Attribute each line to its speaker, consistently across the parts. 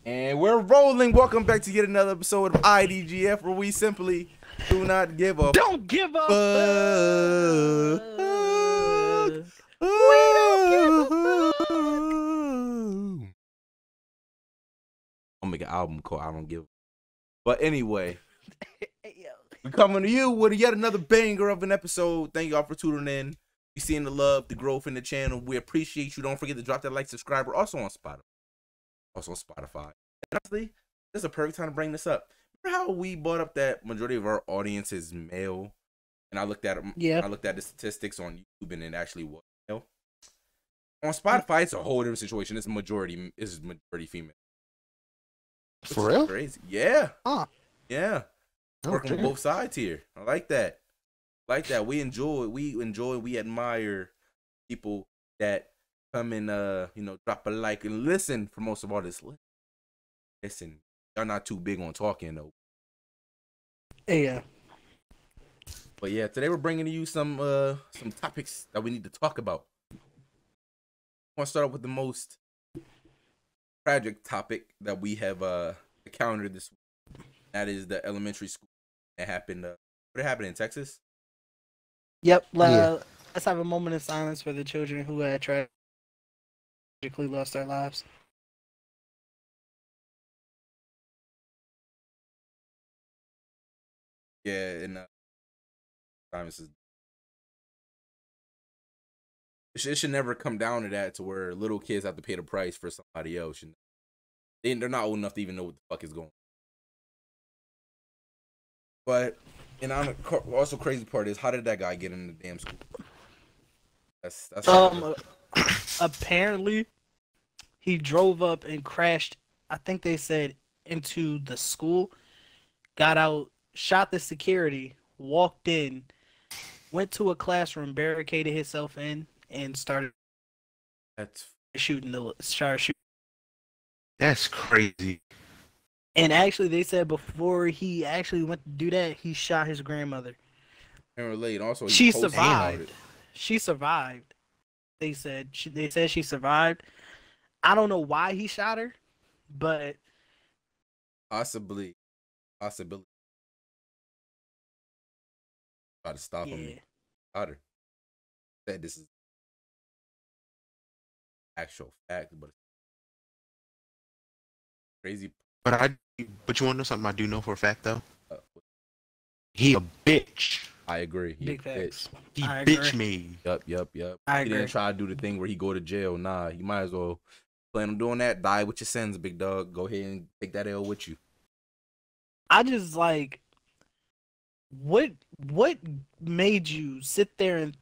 Speaker 1: And we're rolling. Welcome back to yet another episode of IDGF, where we simply do not give a
Speaker 2: Don't give a
Speaker 1: fuck.
Speaker 2: fuck. We don't give a fuck.
Speaker 1: I'll make an album called I Don't Give a. But anyway,
Speaker 2: Hey, yo.
Speaker 1: we're coming to you with yet another banger of an episode. Thank y'all for tuning in. We seeing the love, the growth in the channel. We appreciate you. Don't forget to drop that like, subscribe. We're also on Spotify. Honestly, this is a perfect time to bring this up. Remember how we brought up that majority of our audience is male, and I looked at the statistics on YouTube, and it actually was male. On Spotify, it's a whole different situation. It's majority female.
Speaker 3: For real?
Speaker 1: Crazy, yeah.
Speaker 3: Huh.
Speaker 1: Yeah. Working
Speaker 3: Okay.
Speaker 1: with both sides here. I like that. We enjoy. We admire people that come and drop a like and listen for most of all this. Listen, y'all not too big on talking though.
Speaker 2: Hey, yeah.
Speaker 1: But yeah, today we're bringing to you some topics that we need to talk about. I want to start off with the most tragic topic that we have encountered this week. That is the elementary school that happened. What happened in Texas?
Speaker 2: Yep.
Speaker 3: Yeah.
Speaker 2: Let's have a moment of silence for the children who had tragically lost their lives.
Speaker 1: Yeah, and it should never come down to that, to where little kids have to pay the price for somebody else. They're not old enough to even know what the fuck is going on. But, and also crazy part is, how did that guy get in the damn school? That's
Speaker 2: Apparently, he drove up and crashed. I think they said into the school, got out, shot the security, walked in, went to a classroom, barricaded himself in, and started shooting.
Speaker 3: That's crazy.
Speaker 2: And actually, they said before he actually went to do that, he shot his grandmother.
Speaker 1: and relate. Also, he
Speaker 2: She
Speaker 1: posted about
Speaker 2: survived.
Speaker 1: it.
Speaker 2: She survived. They said she survived. I don't know why he shot her, but
Speaker 1: Possibility. Try to stop him.
Speaker 2: yeah.
Speaker 1: Shot her. Said this is actual fact, but it's crazy.
Speaker 3: But you want to know something I do know for a fact though?
Speaker 1: Uh,
Speaker 3: He a bitch.
Speaker 1: I agree.
Speaker 2: Big facts.
Speaker 3: He
Speaker 2: I
Speaker 3: bitch
Speaker 2: agree.
Speaker 3: me.
Speaker 1: Yep.
Speaker 2: I
Speaker 1: He didn't
Speaker 2: agree.
Speaker 1: try to do the thing where he go to jail. Nah, you might as well plan on doing that. Die with your sins, big dog. Go ahead and take that L with you.
Speaker 2: I just like what made you sit there and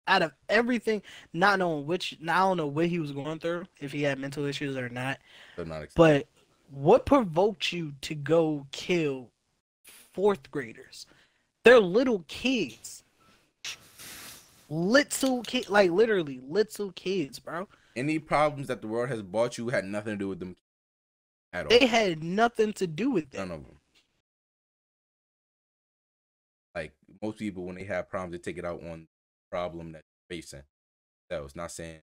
Speaker 2: out of everything, not knowing I don't know what he was going through, if he had mental issues or not,
Speaker 1: They're not accepted.
Speaker 2: but what provoked you to go kill fourth graders? They're little kids. Like literally little kids, bro.
Speaker 1: Any problems that the world has brought you had nothing to do with them at all.
Speaker 2: They had nothing to do with that.
Speaker 1: None of them. Like most people, when they have problems, they take it out on the problem that you're facing. That was not saying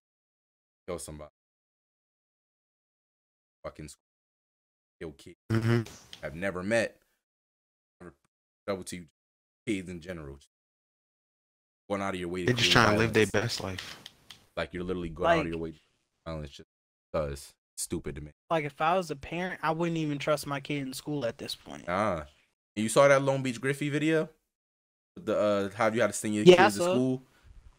Speaker 1: kill somebody. Fucking kill kids.
Speaker 3: Mm-hmm.
Speaker 1: I've never met. Never trouble to you, kids in general. Just going out of your way.
Speaker 3: They're just
Speaker 1: create
Speaker 3: trying to live their
Speaker 1: violence.
Speaker 3: best life.
Speaker 1: Like you're literally going out of
Speaker 2: Like-
Speaker 1: your way. Violence just because stupid to me.
Speaker 2: Like if I was a parent, I wouldn't even trust my kid in school at this point.
Speaker 1: And you saw that Long Beach Griffey video? The how you had to send your
Speaker 2: Yeah, I
Speaker 1: kids to
Speaker 2: saw it.
Speaker 1: school.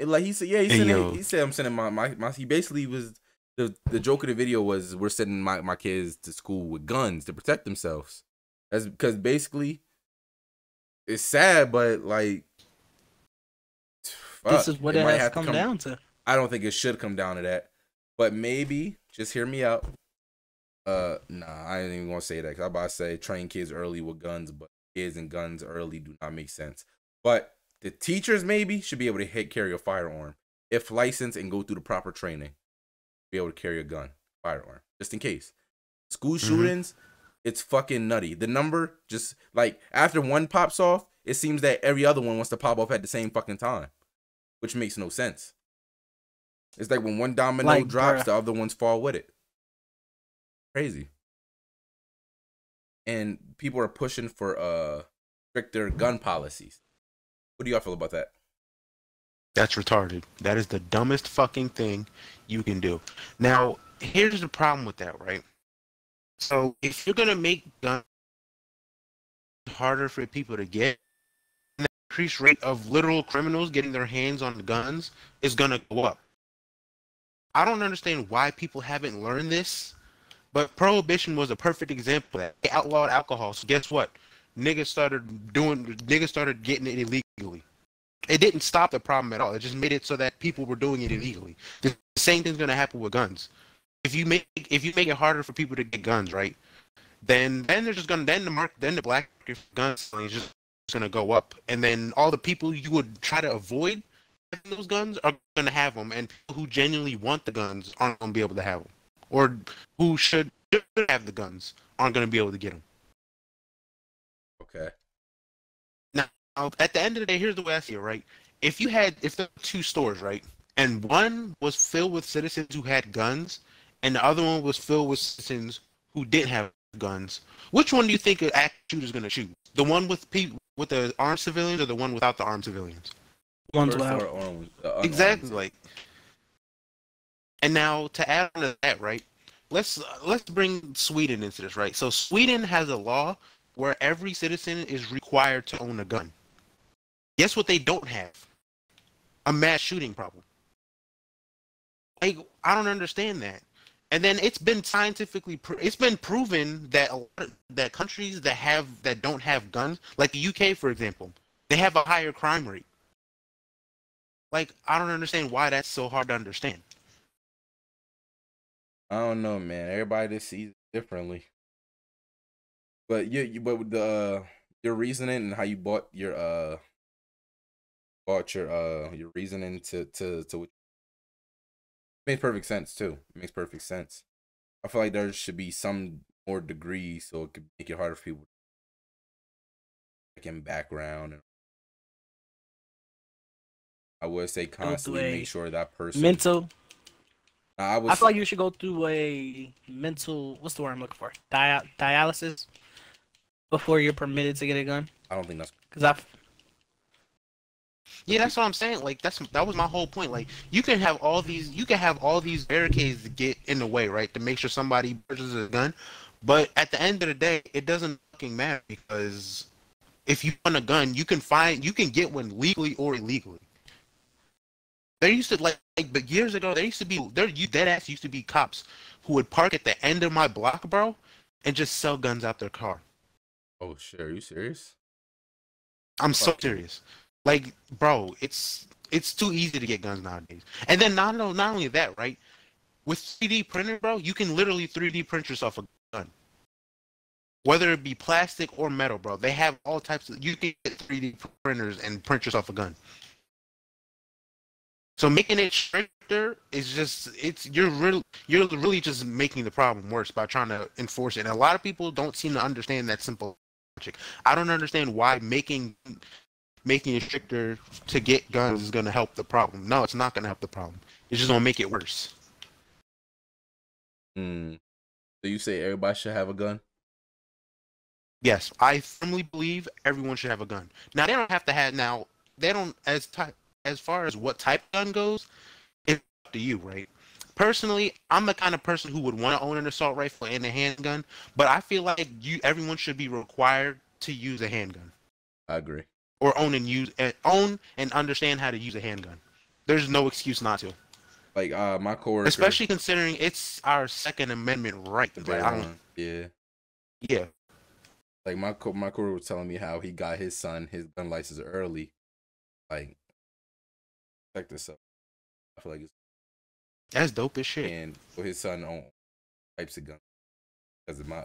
Speaker 1: Like he said, yeah, he said I'm sending my he basically was the joke of the video was we're sending my kids to school with guns to protect themselves. That's because basically it's sad, but like
Speaker 2: This is what it
Speaker 1: might
Speaker 2: has
Speaker 1: have to
Speaker 2: come down to.
Speaker 1: I don't think it should come down to that, but maybe just hear me out. Nah, I ain't even gonna say that. Cause I'm about to say train kids early with guns, but kids and guns early do not make sense. But the teachers maybe should be able to carry a firearm if licensed and go through the proper training. Be able to carry a gun, firearm, just in case. School shootings, it's fucking nutty. The number just like after one pops off, it seems that every other one wants to pop off at the same fucking time, which makes no sense. It's like when one domino
Speaker 2: Like,
Speaker 1: drops,
Speaker 2: bruh.
Speaker 1: the other ones fall with it. Crazy. and people are pushing for stricter gun policies. What do y'all feel about that?
Speaker 3: That's retarded. That is the dumbest fucking thing you can do. Now, here's the problem with that, right? So, if you're gonna make guns harder for people to get, the increased rate of literal criminals getting their hands on guns is gonna go up. I don't understand why people haven't learned this, but prohibition was a perfect example of that. They outlawed alcohol, so guess what? Niggas started getting it illegally. It didn't stop the problem at all. It just made it so that people were doing it illegally. The same thing's gonna happen with guns. If you make it harder for people to get guns, right? Then they're just gonna then the black market for gun selling is just gonna go up, and then all the people you would try to avoid having those guns are gonna have them, and people who genuinely want the guns aren't gonna be able to have them, or who should have the guns aren't gonna be able to get them.
Speaker 1: Okay.
Speaker 3: Now, at the end of the day, here's the way I see it, right? If there were two stores, right, and one was filled with citizens who had guns, and the other one was filled with citizens who didn't have guns, which one do you think an active shooter is going to shoot? The one with the armed civilians, or the one without the armed civilians?
Speaker 2: One's
Speaker 1: First
Speaker 2: loud.
Speaker 1: or unarmed.
Speaker 3: Exactly. Like, and now to add on to that, right? Let's bring Sweden into this, right? So Sweden has a law where every citizen is required to own a gun. Guess what they don't have? A mass shooting problem. Like, I don't understand that. And then it's been scientifically it's been proven that that countries that don't have guns, like the UK for example, they have a higher crime rate. Like, I don't understand why that's so hard to understand.
Speaker 1: I don't know, man. Everybody just sees it differently. But but with the your reasoning and how you bought your reasoning to makes perfect sense too. It makes perfect sense. I feel like there should be some more degrees so it could make it harder for people like in background. And I would say
Speaker 2: Go through
Speaker 1: constantly
Speaker 2: a
Speaker 1: make sure that person.
Speaker 2: mental.
Speaker 1: I
Speaker 2: I feel like you should go through a mental. What's the word I'm looking for? Dialysis before you're permitted to get a gun.
Speaker 1: I don't think that's.
Speaker 2: Because I.
Speaker 3: Yeah, that's what I'm saying. Like, that was my whole point. Like, you can have all these barricades to get in the way, right? To make sure somebody purchases a gun, but at the end of the day, it doesn't fucking matter, because if you want a gun, you can get one legally or illegally. There used to but years ago, dead ass used to be cops who would park at the end of my block, bro, and just sell guns out their car.
Speaker 1: Oh shit! Are you serious?
Speaker 3: I'm so serious. Like, bro, it's too easy to get guns nowadays. And then not only that, right? With 3D printer, bro, you can literally 3D print yourself a gun. Whether it be plastic or metal, bro. They have all types of. You can get 3D printers and print yourself a gun. So making it stricter is you're really just making the problem worse by trying to enforce it. And a lot of people don't seem to understand that simple logic. I don't understand why making it stricter to get guns is going to help the problem. No, it's not going to help the problem. It's just going to make it worse.
Speaker 1: So you say everybody should have a gun?
Speaker 3: Yes, I firmly believe everyone should have a gun. Now, they don't have to have. Now, they don't. As far as what type of gun goes, it's up to you, right? Personally, I'm the kind of person who would want to own an assault rifle and a handgun, but I feel like everyone should be required to use a handgun.
Speaker 1: I agree.
Speaker 3: Or own and understand how to use a handgun. There's no excuse not to.
Speaker 1: Like my coworker,
Speaker 3: especially considering it's our Second Amendment right.
Speaker 1: Yeah. Like my coworker was telling me how he got his son his gun license early. Like, check this out. I feel like
Speaker 3: that's dope as shit.
Speaker 1: And for his son own types of guns because of my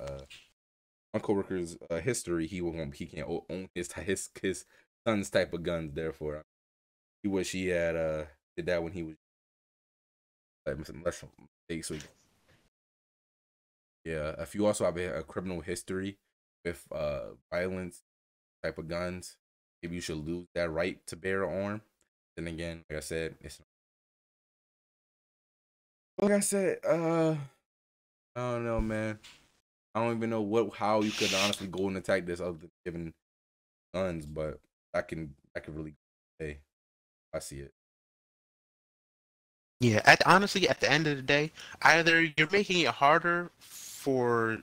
Speaker 1: coworker's history, he can't own his son's type of guns. Therefore, he wish he had did that when he was less mistakes. So yeah, if you also have a criminal history with violence type of guns, maybe you should lose that right to bear arm. Then again, like I said, I don't know, man. I don't even know how you could honestly go and attack this other than giving guns, but I can really say I see it.
Speaker 3: Yeah, honestly, at the end of the day, either you're making it harder for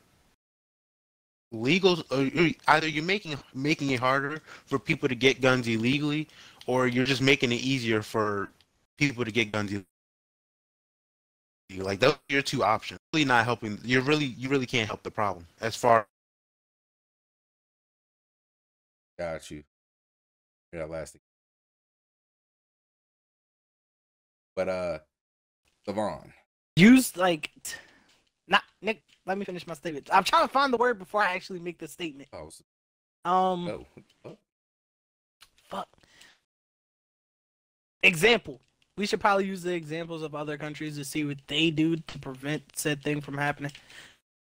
Speaker 3: legals, or either you're making it harder for people to get guns illegally, or you're just making it easier for people to get guns illegally. Like those are your two options. Really not helping. You really can't help the problem as far.
Speaker 1: Got you. Yeah, last. But Savon.
Speaker 2: Use like, not Nick. Let me finish my statement. I'm trying to find the word before I actually make the statement.
Speaker 1: Oh,
Speaker 2: Oh, fuck. Example. We should probably use the examples of other countries to see what they do to prevent said thing from happening.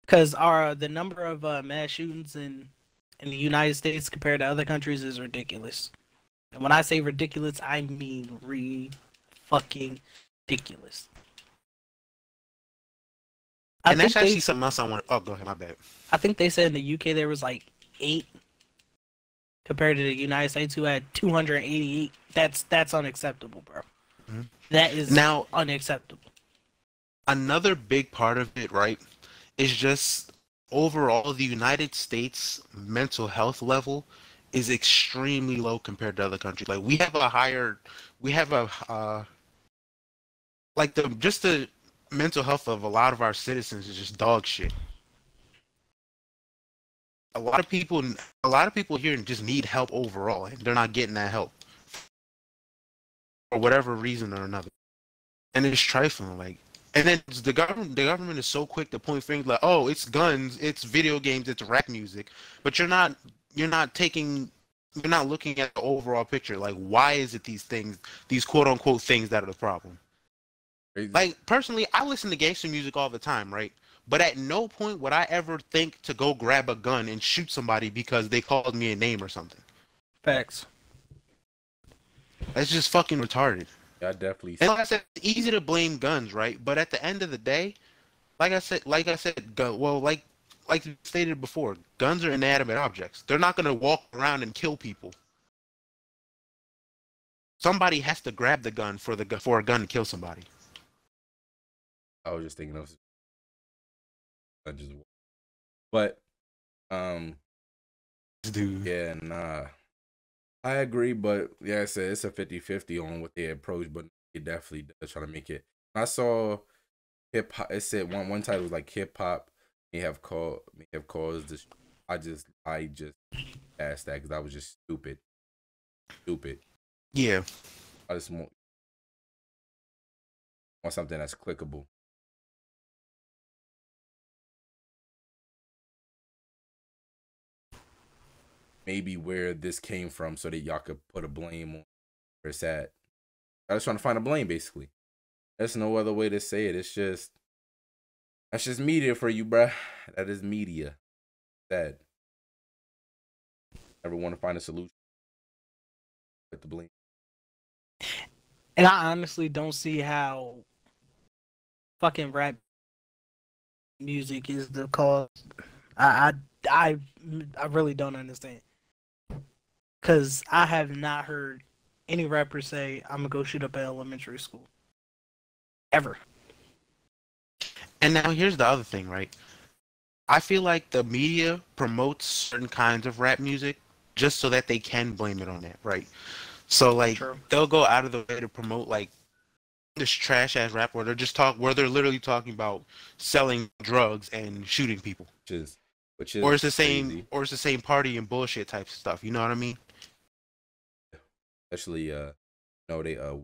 Speaker 2: Because the number of mass shootings in the United States compared to other countries is ridiculous. And when I say ridiculous, I mean fucking ridiculous.
Speaker 3: And that's actually something else I want. Oh, go ahead. My bad.
Speaker 2: I think they said in the UK there was like 8 compared to the United States, who had 288. That's unacceptable, bro. Mm-hmm. That is now unacceptable.
Speaker 3: Another big part of it, right, is just overall the United States mental health level is extremely low compared to other countries. Like we have like the mental health of a lot of our citizens is just dog shit. A lot of people here just need help overall, and they're not getting that help for whatever reason or another. And it's trifling, like. And then the government is so quick to point fingers like, oh, it's guns, it's video games, it's rap music, but you're not looking at the overall picture. Like, why is it these quote unquote things that are the problem? Crazy. Like personally, I listen to gangster music all the time, right? But at no point would I ever think to go grab a gun and shoot somebody because they called me a name or something.
Speaker 2: Facts.
Speaker 3: That's just fucking retarded.
Speaker 1: Yeah, definitely.
Speaker 3: And like I said, it's easy to blame guns, right? But at the end of the day, like I said, like stated before, guns are inanimate objects. They're not gonna walk around and kill people. Somebody has to grab the gun for a gun to kill somebody.
Speaker 1: I was just thinking of, but
Speaker 3: dude,
Speaker 1: yeah, nah. I agree, but yeah, I said it's a 50-50 on what they approach, but it definitely does try to make it. I saw hip hop. It said one title was like hip hop may have caused this. I just asked that because I was just stupid.
Speaker 3: Yeah.
Speaker 1: I just want something that's clickable. Maybe where this came from so that y'all could put a blame on where it's at. I was trying to find a blame, basically. There's no other way to say it. That's just media for you, bruh. That is media. Sad. Never want to find a solution. Put the blame.
Speaker 2: And I honestly don't see how fucking rap music is the cause. I really don't understand. Because I have not heard any rapper say, I'm going to go shoot up an elementary school. Ever.
Speaker 3: And now here's the other thing, right? I feel like the media promotes certain kinds of rap music just so that they can blame it on that, right? So, like, True. They'll go out of the way to promote, like, this trash-ass rap where they're literally talking about selling drugs and shooting people.
Speaker 1: Which is
Speaker 3: or it's the same party and bullshit type of stuff. You know what I mean?
Speaker 1: Especially, they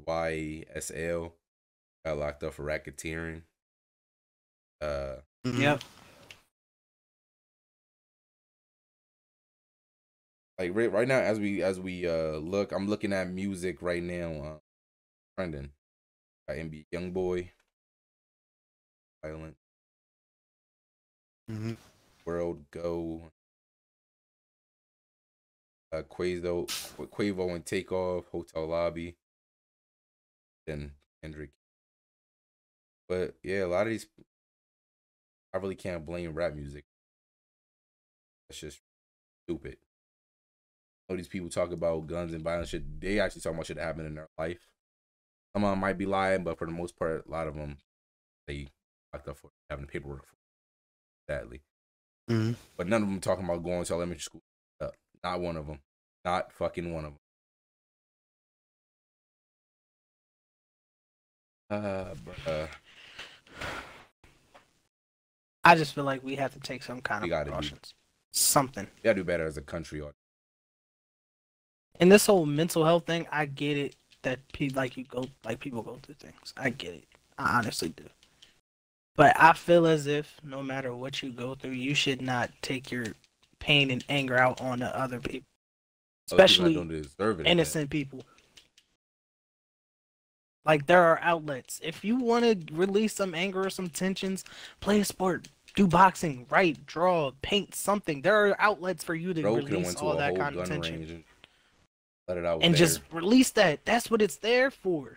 Speaker 1: YSL got locked up for racketeering.
Speaker 2: Yep.
Speaker 1: Like right now, as we look, I'm looking at music right now. Trending, NBA YoungBoy, Violent, World Go, Quavo and Takeoff, Hotel Lobby, then Kendrick. But yeah, a lot of these, I really can't blame rap music. That's just stupid. All these people talk about guns and violence shit. They actually talk about shit that happened in their life. Some of them might be lying, but for the most part, a lot of them they locked up for having the paperwork for it, sadly.
Speaker 3: Mm-hmm.
Speaker 1: But none of them talking about going to elementary school. Not one of them. Not fucking one of them.
Speaker 2: I just feel like we have to take some kind of
Speaker 1: gotta
Speaker 2: precautions. Something.
Speaker 1: We gotta do better as a country.
Speaker 2: And this whole mental health thing, I get it that people go through things. I get it. I honestly do. But I feel as if no matter what you go through, you should not take your pain and anger out on the other people, especially innocent people. Like, there are outlets. If you want to release some anger or some tensions, play a sport, do boxing, write, draw, paint, something. There are outlets for you to release all that kind of tension.
Speaker 1: Let it out
Speaker 2: and
Speaker 1: there.
Speaker 2: Just release that. That's what it's there for.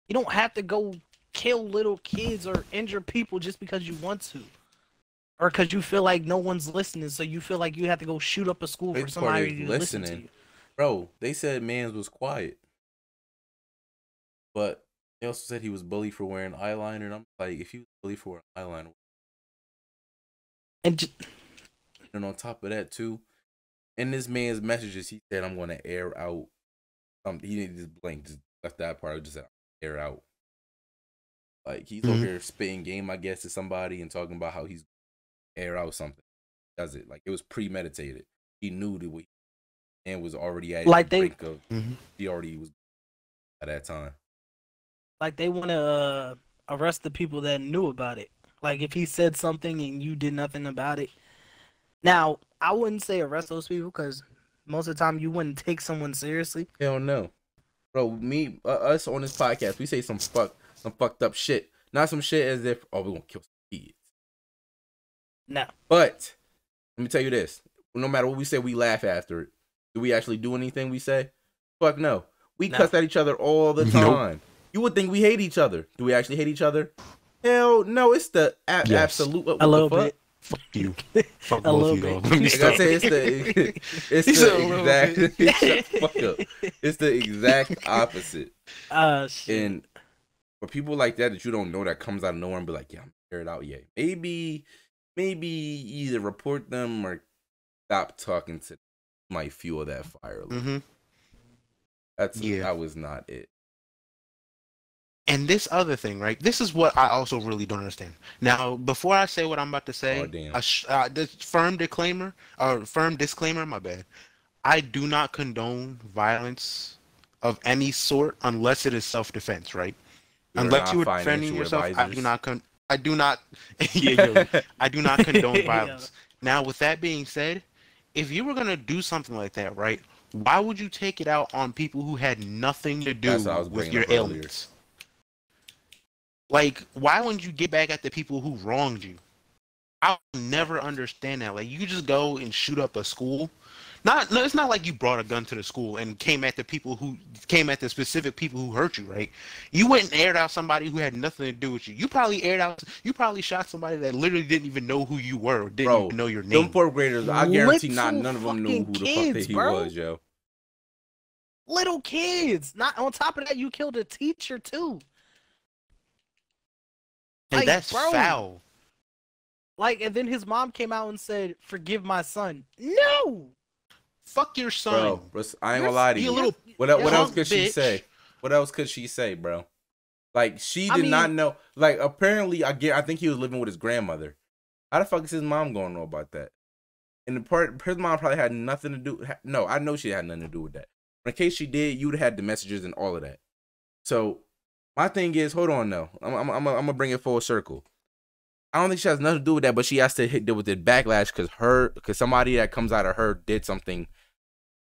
Speaker 2: You don't have to go kill little kids or injure people just because you want to. Or because you feel like no one's listening, so you feel like you have to go shoot up a school for somebody to listen to you.
Speaker 1: Bro, they said Mans was quiet. But they also said he was bullied for wearing eyeliner. And I'm like, if you was bullied for wearing eyeliner. And on top of that, too, in this man's messages, he said, I'm going to air out. He didn't just blink, just left that part. Just said, air out. Like, he's over here spitting game, I guess, to somebody and talking about how he's air out something. Does it. Like, it was premeditated. He knew that and was already at
Speaker 2: like
Speaker 1: the brink of, he already was at that time.
Speaker 2: Like, they want to arrest the people that knew about it. Like, if he said something and you did nothing about it. Now, I wouldn't say arrest those people because most of the time you wouldn't take someone seriously.
Speaker 1: Hell no. Bro, us on this podcast, we say some fucked up shit. Not some shit as if, we're going to kill some kids.
Speaker 2: No.
Speaker 1: But, let me tell you this. No matter what we say, we laugh after it. Do we actually do anything we say? Fuck no. We cuss at each other all the time. Nope. You would think we hate each other. Do we actually hate each other? Hell no. It's the absolute.
Speaker 2: A little bit.
Speaker 3: Fuck you.
Speaker 2: Fuck a little bit.
Speaker 1: Like I said, it's the exact. Shut the fuck up. It's the exact opposite.
Speaker 2: Shit.
Speaker 1: And for people like that you don't know that comes out of nowhere and be like, yeah, I'm aired out yet. Maybe either report them or stop talking to them. Might fuel that fire. That was not it.
Speaker 3: And this other thing, right? This is what I also really don't understand. Now, before I say what I'm about to say, this firm disclaimer, my bad. I do not condone violence of any sort unless it is self-defense, right? Unless you are defending yourself, I do not condone violence. Now, with that being said, if you were gonna do something like that, right? Why would you take it out on people who had nothing to do with your ailments? Like, why wouldn't you get back at the people who wronged you? I'll never understand that. Like, you just go and shoot up a school. It's not like you brought a gun to the school and came at the specific people who hurt you, right? You went and aired out somebody who had nothing to do with you. You probably shot somebody that literally didn't even know who you were or didn't even know your name.
Speaker 1: Them fourth graders, I guarantee none of them knew who the fuck he was, yo.
Speaker 2: Little kids. Not on top of that, you killed a teacher too.
Speaker 3: And like, that's foul.
Speaker 2: Like, and then his mom came out and said, "Forgive my son." No.
Speaker 3: Fuck your son.
Speaker 1: Bro, I ain't gonna lie to you. What else could she say? What else could she say, bro? Like, she did not know. Like, apparently, I think he was living with his grandmother. How the fuck is his mom gonna know about that? And his mom probably had nothing to do. No, I know she had nothing to do with that. But in case she did, you would have had the messages and all of that. So, my thing is, hold on, though. I'm gonna bring it full circle. I don't think she has nothing to do with that, but she has to deal with the backlash because somebody that comes out of her did something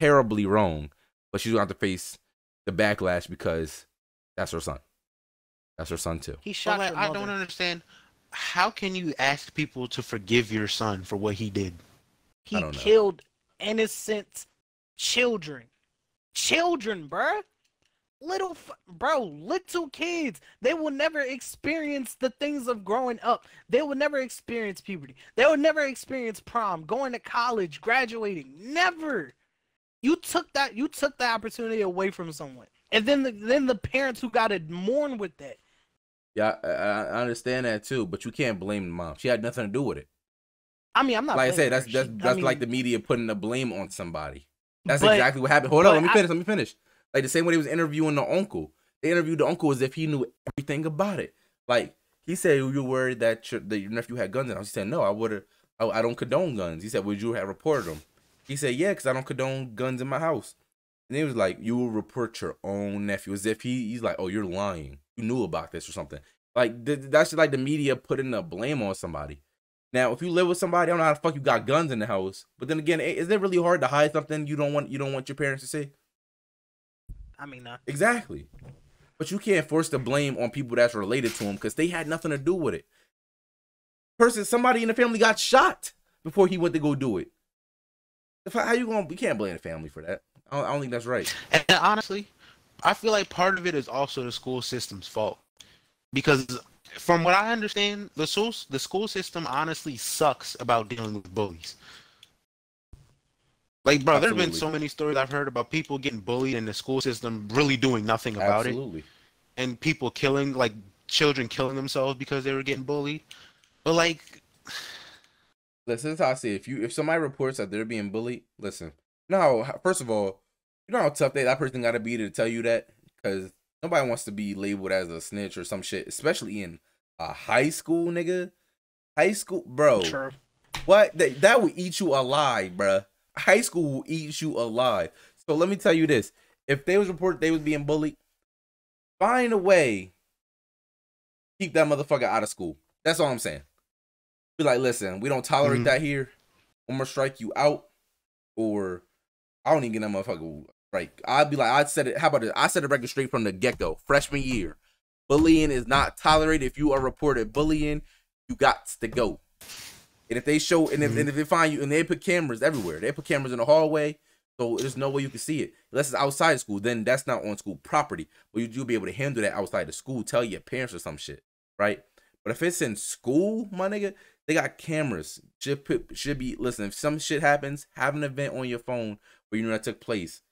Speaker 1: terribly wrong, but she's gonna have to face the backlash because that's her son. That's her son too.
Speaker 2: He shot her mother.
Speaker 3: I don't understand. How can you ask people to forgive your son for what he did?
Speaker 2: He killed innocent children. Children, bruh. Little kids. They will never experience the things of growing up. They will never experience puberty. They will never experience prom, going to college, graduating. Never. You took that opportunity away from someone. And then the parents who got to mourn with that.
Speaker 1: Yeah, I understand that too, but you can't blame the mom. She had nothing to do with it.
Speaker 2: I mean, I'm not
Speaker 1: like I said, that's like the media putting the blame on somebody. That's exactly what happened. Hold on, let me finish. Like the same way they was interviewing the uncle. They interviewed the uncle as if he knew everything about it. Like he said, you worried that your nephew had guns in the house. He said, no, I don't condone guns. He said, would you have reported them? He said, yeah, because I don't condone guns in my house. And he was like, you will report your own nephew, as if he's like, oh, you're lying. You knew about this or something. Like that's just like the media putting the blame on somebody. Now, if you live with somebody, I don't know how the fuck you got guns in the house. But then again, is it really hard to hide something you don't want your parents to see?
Speaker 2: I mean,
Speaker 1: exactly. But you can't force the blame on people that's related to them because they had nothing to do with it. Somebody in the family got shot before he went to go do it. How you going? You can't blame the family for that. I don't think that's right.
Speaker 3: And honestly, I feel like part of it is also the school system's fault, because from what I understand, the school system honestly sucks about dealing with bullies. Like, bro, there's been so many stories I've heard about people getting bullied and the school system really doing nothing about it. And people killing, like, children killing themselves because they were getting bullied. But, like...
Speaker 1: Listen, this is how I see it. If somebody reports that they're being bullied, listen. No, first of all, you know how tough that person got to be to tell you that? Because nobody wants to be labeled as a snitch or some shit, especially in a high school, nigga. High school, bro.
Speaker 2: Sure.
Speaker 1: What? That will eat you alive, bro. High school will eat you alive. So let me tell you this. If they was reported they was being bullied, find a way. Keep that motherfucker out of school. That's all I'm saying. Be like, listen, we don't tolerate that here. I'm gonna strike you out, or I don't even get that motherfucker right. I'd be like, I'd set it. How about it? I set the record straight from the get-go. Freshman year, bullying is not tolerated. If you are reported bullying, you got to go. And if they show, and if they find you, and they put cameras everywhere, they put cameras in the hallway, so there's no way you can see it unless it's outside of school. Then that's not on school property. But you'll be able to handle that outside the school. Tell your parents or some shit, right? But if it's in school, my nigga, they got cameras. Should be, listen, if some shit happens, have an event on your phone where you know that took place.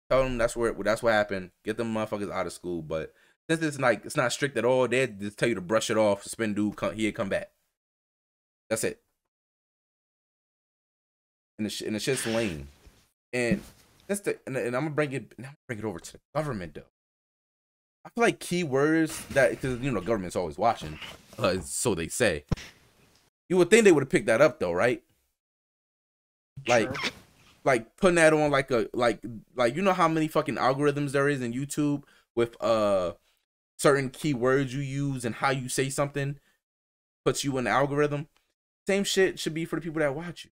Speaker 1: Tell them that's what happened. Get them motherfuckers out of school. But since it's not strict at all, they just tell you to brush it off, suspend dude, come back. That's it. And the shit's lame. And I'm gonna bring it over to the government though. I feel like key words that, because you know government's always watching, so they say. You would think they would have picked that up though, right? Like, sure. Like putting that on like you know how many fucking algorithms there is in YouTube with certain keywords you use and how you say something puts you in the algorithm. Same shit should be for the people that watch you,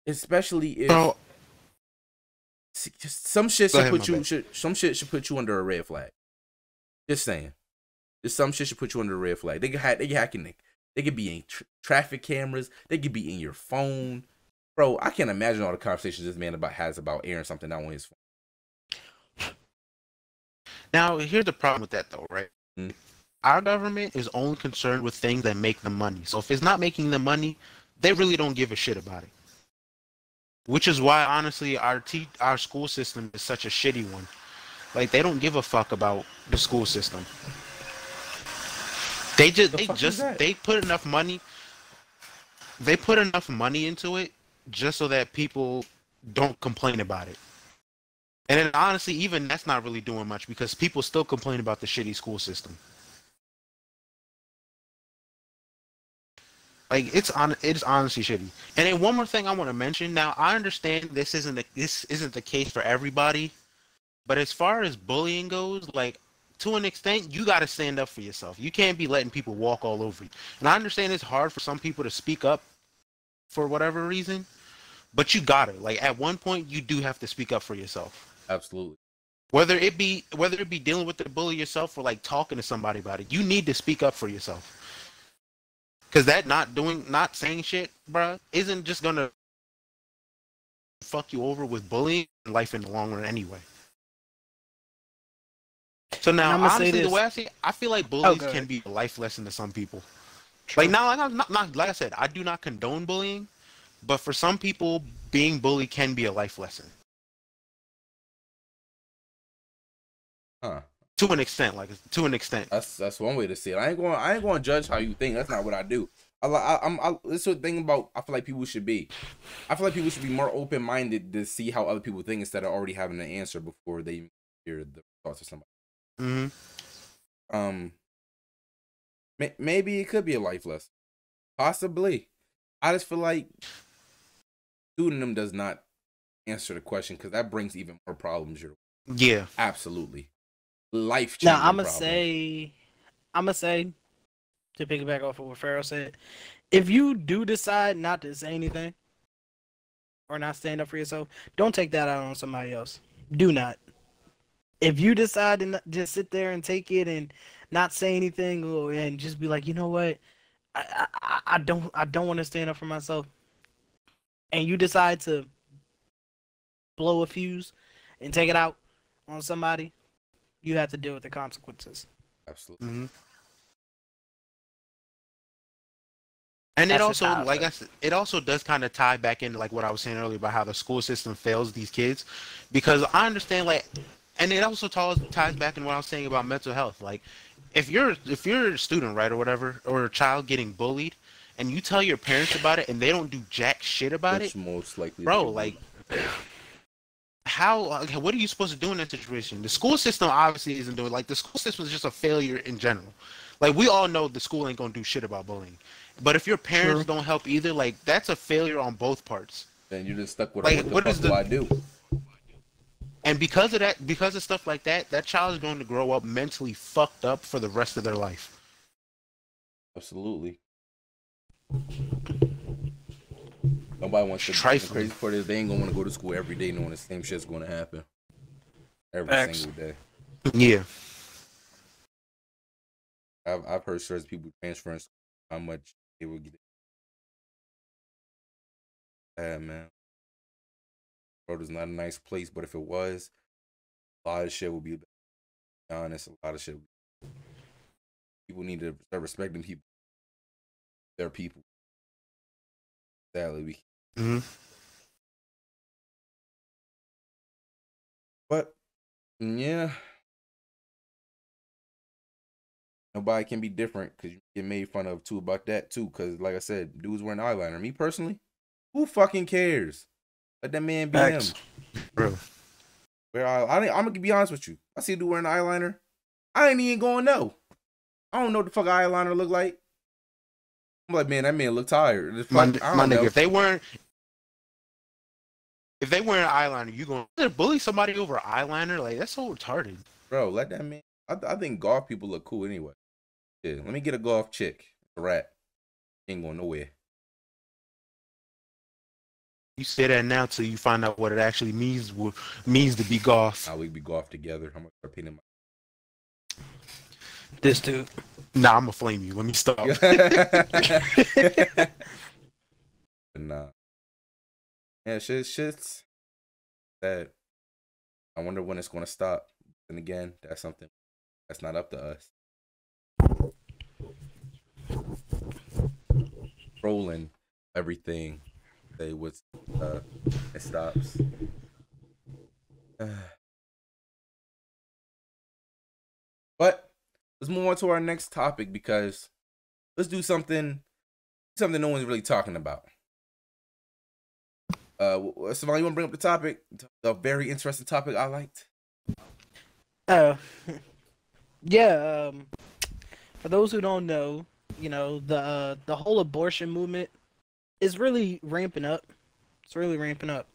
Speaker 1: especially if some shit should put you under a red flag. Just saying, some shit should put you under a red flag. They can hacking. They could be in traffic cameras. They could be in your phone. Bro, I can't imagine all the conversations this man has about airing something out on his phone.
Speaker 3: Now, here's the problem with that, though, right? Our government is only concerned with things that make them money. So if it's not making them money, they really don't give a shit about it. Which is why, honestly, our school system is such a shitty one. Like, they don't give a fuck about the school system. They put enough money. They put enough money into it just so that people don't complain about it. And then honestly, even that's not really doing much because people still complain about the shitty school system. Like it's honestly shitty. And then one more thing I want to mention. Now I understand this isn't the case for everybody, but as far as bullying goes, like, to an extent, you got to stand up for yourself. You can't be letting people walk all over you. And I understand it's hard for some people to speak up for whatever reason, but you got to. Like, at one point, you do have to speak up for yourself.
Speaker 1: Absolutely.
Speaker 3: Whether it be dealing with the bully yourself or, like, talking to somebody about it, you need to speak up for yourself. Because that not saying shit, bruh, isn't just going to fuck you over with bullying in life in the long run anyway. So now,
Speaker 2: I'ma say
Speaker 3: honestly, the
Speaker 2: this.
Speaker 3: way I see it, I feel like bullies
Speaker 2: go
Speaker 3: can
Speaker 2: ahead.
Speaker 3: be a life lesson to some people.
Speaker 2: True.
Speaker 3: Like now, not like I said, I do not condone bullying, but for some people, being bullied can be a life lesson
Speaker 1: Huh.
Speaker 3: to an extent. Like to an extent.
Speaker 1: That's one way to see it. I ain't going to judge how you think. That's not what I do. This is the thing about. I feel like people should be. I feel like people should be more open minded to see how other people think instead of already having an answer before they even hear the thoughts of somebody.
Speaker 3: Mm-hmm.
Speaker 1: Maybe it could be a life lesson. Possibly. I just feel like shooting them does not answer the question because that brings even more problems your way.
Speaker 3: Yeah.
Speaker 1: Absolutely. Life changing.
Speaker 2: Now, I'ma say, to piggyback off of what Pharaoh said, if you do decide not to say anything or not stand up for yourself, don't take that out on somebody else. Do not. If you decide to just sit there and take it and not say anything and just be like, you know what, I don't want to stand up for myself, and you decide to blow a fuse and take it out on somebody, you have to deal with the consequences.
Speaker 1: Absolutely.
Speaker 3: Mm-hmm. And it also, like I said, it also does kind of tie back into like what I was saying earlier about how the school system fails these kids, because I understand like, and it also ties back in what I was saying about mental health. Like, if you're a student, right, or whatever, or a child getting bullied, and you tell your parents about it and they don't do jack shit about
Speaker 1: Which
Speaker 3: it,
Speaker 1: most likely,
Speaker 3: bro, like, what are you supposed to do in that situation? The school system obviously isn't doing. Like, the school system is just a failure in general. Like, we all know the school ain't gonna do shit about bullying. But if your parents don't help either, like, that's a failure on both parts.
Speaker 1: Then you're just stuck with
Speaker 3: like,
Speaker 1: what the fuck do I do?
Speaker 3: And because of that, because of stuff like that, that child is going to grow up mentally fucked up for the rest of their life.
Speaker 1: Absolutely. Nobody wants to. The crazy part is they ain't gonna want to go to school every day knowing the same shit's gonna happen every single day.
Speaker 3: Yeah.
Speaker 1: I've heard stories of people transferring how much they would get. Yeah, man. World is not a nice place, but if it was, a lot of shit would be. To be honest, a lot of shit. People need to start respecting people. Their people. Sadly, we.
Speaker 3: Mm-hmm.
Speaker 1: But yeah, nobody can be different because you get made fun of too about that too. Because like I said, dudes wearing eyeliner. Me personally, who fucking cares? Let that man be him.
Speaker 3: Bro.
Speaker 1: I'm gonna be honest with you. I see a dude wearing eyeliner. I ain't even gonna know. I don't know what the fuck eyeliner look like. I'm like, man, that man look tired.
Speaker 3: My nigga, if they weren't eyeliner, you gonna bully somebody over eyeliner? Like, that's so retarded.
Speaker 1: Bro, let that man. I think golf people look cool anyway. Yeah, let me get a golf chick. A rat. Ain't going nowhere.
Speaker 3: You say that now till you find out what it actually means to be goth.
Speaker 1: Now we be golf together. I'm gonna start painting my.
Speaker 2: This dude.
Speaker 3: Nah, I'm gonna flame you. Let me stop.
Speaker 1: Nah. Yeah, shit's that. I wonder when it's gonna stop. And again, that's something that's not up to us. Rolling everything. Say what's it stops. But let's move on to our next topic because let's do something no one's really talking about. Savannah, you want to bring up the topic? The very interesting topic I liked.
Speaker 2: Yeah. For those who don't know, you know, the whole abortion movement is really ramping up. It's really ramping up.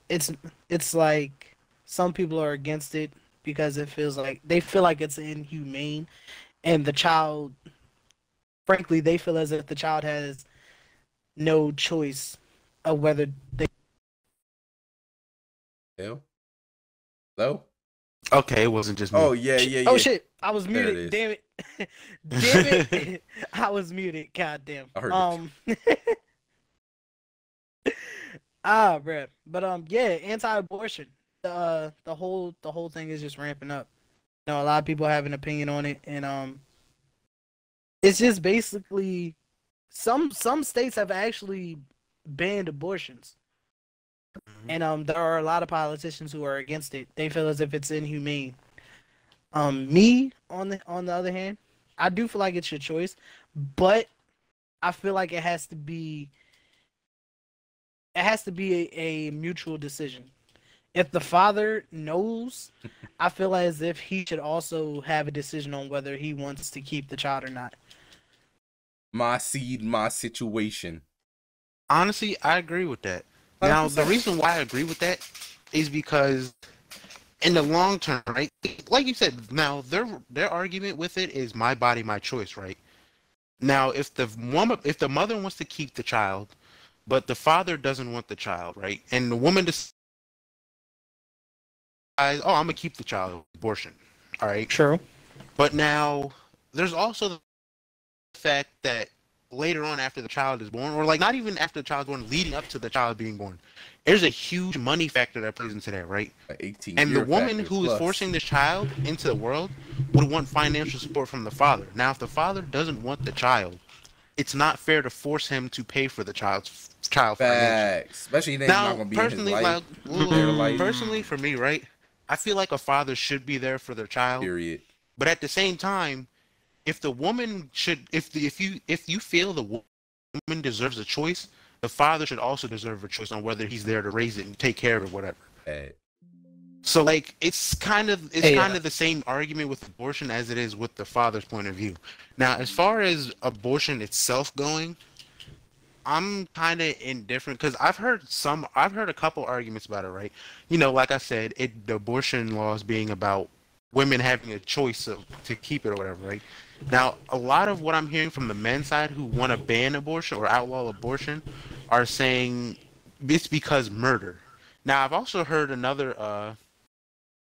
Speaker 2: It's like some people are against it because they feel like it's inhumane, and the child, frankly, they feel as if the child has no choice of whether they.
Speaker 1: Hello?
Speaker 3: Okay, it wasn't just me.
Speaker 1: Oh yeah.
Speaker 2: Oh shit! I was muted. Damn it! Damn it! I was muted. God damn.
Speaker 1: I heard
Speaker 2: Bruh. But yeah, anti-abortion. The whole thing is just ramping up. A lot of people have an opinion on it, and it's just basically some states have actually banned abortions,
Speaker 3: Mhm.
Speaker 2: and there are a lot of politicians who are against it. They feel as if it's inhumane. Me on the other hand, I do feel like it's your choice, but I feel like it has to be a mutual decision. If the father knows, I feel as if he should also have a decision on whether he wants to keep the child or not.
Speaker 1: My seed, my situation.
Speaker 3: Honestly, I agree with that. Now, the
Speaker 1: 100%.
Speaker 3: reason why I agree with that is because in the long term, right? Like you said, now their argument with it is my body, my choice, right? Now, if the mother wants to keep the child, but the father doesn't want the child, right? And the woman decides, oh, I'm gonna keep the child, abortion, all right?
Speaker 2: True.
Speaker 3: But now there's also the fact that later on after the child is born, or like not even after the child's born, leading up to the child being born, there's a huge money factor that plays into that, right?
Speaker 1: An 18
Speaker 3: And the
Speaker 1: year
Speaker 3: woman
Speaker 1: factor
Speaker 3: who is
Speaker 1: plus.
Speaker 3: forcing this child into the world would want financial support from the father. Now, if the father doesn't want the child, it's not fair to force him to pay for the child financially.
Speaker 1: Facts. Especially then he's not
Speaker 3: Now,
Speaker 1: gonna be in his
Speaker 3: personally,
Speaker 1: life,
Speaker 3: like
Speaker 1: their life.
Speaker 3: personally for me, right? I feel like a father should be there for their child,
Speaker 1: Period.
Speaker 3: but at the same time, if the woman should, if you feel the woman deserves a choice, the father should also deserve a choice on whether he's there to raise it and take care of it, whatever.
Speaker 1: Bad.
Speaker 3: So like it's kind
Speaker 2: Yeah.
Speaker 3: of the same argument with abortion as it is with the father's point of view. Now, as far as abortion itself going, I'm kind of indifferent because I've heard a couple arguments about it, right? You know, like I said, the abortion laws being about women having a choice to keep it or whatever, right? Now, a lot of what I'm hearing from the men's side who want to ban abortion or outlaw abortion are saying it's because murder. Now, I've also heard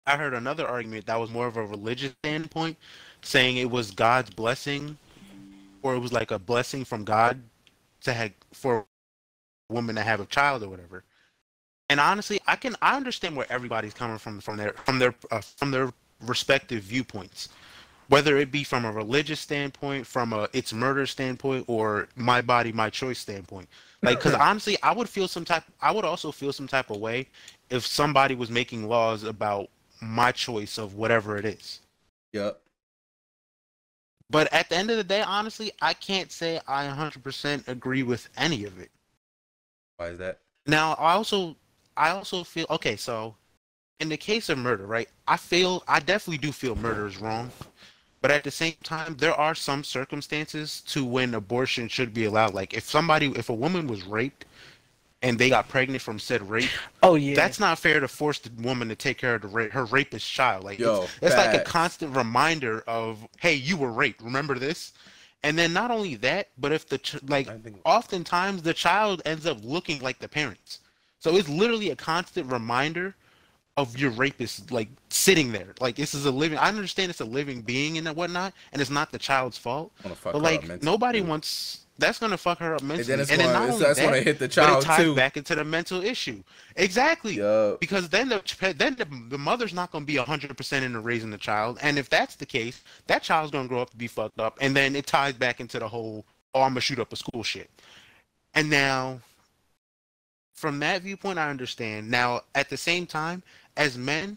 Speaker 3: I heard another argument that was more of a religious standpoint, saying it was God's blessing, or it was like a blessing from God to have for a woman to have a child or whatever. And honestly, I understand where everybody's coming from their respective viewpoints, whether it be from a religious standpoint, from a it's murder standpoint, or my body, my choice standpoint. Like, because honestly, I would also feel some type of way if somebody was making laws about my choice of whatever it is.
Speaker 1: Yup.
Speaker 3: But at the end of the day, honestly, I can't say I 100% agree with any of it.
Speaker 1: Why is that?
Speaker 3: Now, I also feel okay. So, in the case of murder, right? I definitely do feel murder is wrong. But at the same time, there are some circumstances to when abortion should be allowed. Like if a woman was raped and they got pregnant from said rape,
Speaker 2: Oh yeah.
Speaker 3: that's not fair to force the woman to take care of her rapist child. Like
Speaker 1: Yo,
Speaker 3: it's like a
Speaker 1: facts.
Speaker 3: constant reminder of, hey, you were raped. Remember this? And then not only that, but if
Speaker 1: I think
Speaker 3: oftentimes the child ends up looking like the parents. So it's literally a constant reminder of your rapist like sitting there. Like this is a living. I understand it's a living being and whatnot, and it's not the child's fault.
Speaker 1: I wanna fuck
Speaker 3: But
Speaker 1: her up
Speaker 3: like
Speaker 1: mentally
Speaker 3: nobody
Speaker 1: too.
Speaker 3: wants. That's gonna fuck her up
Speaker 1: And then
Speaker 3: mentally.
Speaker 1: it's
Speaker 3: And then
Speaker 1: gonna
Speaker 3: not only
Speaker 1: that's gonna
Speaker 3: that,
Speaker 1: hit the
Speaker 3: but it
Speaker 1: child
Speaker 3: ties
Speaker 1: too.
Speaker 3: back into the mental issue. Exactly.
Speaker 1: Yup.
Speaker 3: Because then the mother's not gonna be 100% into raising the child, and if that's the case, that child's gonna grow up to be fucked up, and then it ties back into the whole oh I'm gonna shoot up a school shit. And now from that viewpoint, I understand. Now at the same time, as men,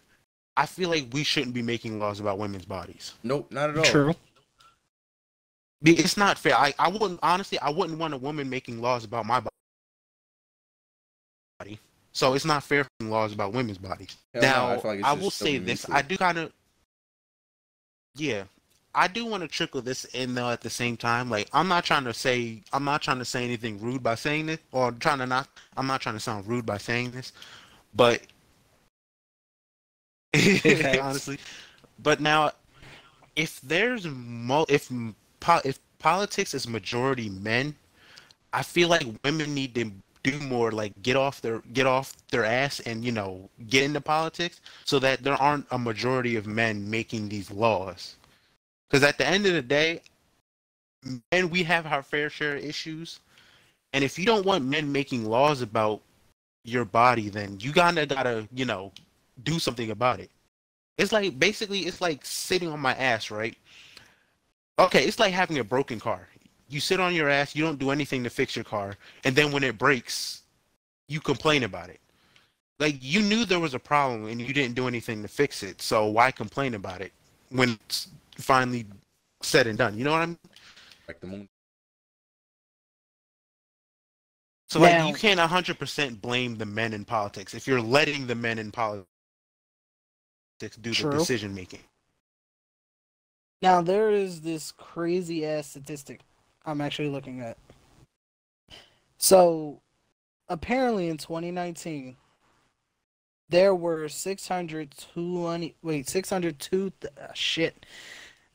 Speaker 3: I feel like we shouldn't be making laws about women's bodies.
Speaker 1: Nope, not at all.
Speaker 2: True.
Speaker 3: It's not fair. I wouldn't honestly. I wouldn't want a woman making laws about my body. So it's not fair making laws about women's bodies.
Speaker 1: Hell no, I
Speaker 3: Now
Speaker 1: feel like it's
Speaker 3: I
Speaker 1: just
Speaker 3: will
Speaker 1: still
Speaker 3: say
Speaker 1: be
Speaker 3: this.
Speaker 1: mutual.
Speaker 3: I do kind of yeah. I do want to trickle this in though at the same time. Like I'm not trying to say anything rude by saying this, or I'm not trying to sound rude by saying this, but
Speaker 2: Big facts.
Speaker 3: honestly, but now if there's if politics is majority men, I feel like women need to do more, like get off their ass and get into politics, so that there aren't a majority of men making these laws. Because at the end of the day, men we have our fair share of issues, and if you don't want men making laws about your body, then you gotta do something about it. It's like basically it's like sitting on my ass, right? Okay, it's like having a broken car. You sit on your ass, you don't do anything to fix your car, and then when it breaks, you complain about it. Like you knew there was a problem and you didn't do anything to fix it, so why complain about it when it's finally said and done? You know what I mean?
Speaker 1: Like the moon.
Speaker 3: So like
Speaker 2: Now,
Speaker 3: you can't 100% blame the men in politics if you're letting the men in politics do the
Speaker 2: true.
Speaker 3: decision making.
Speaker 2: Now there is this crazy ass statistic I'm actually looking at. So apparently in 2019 there were 602 shit.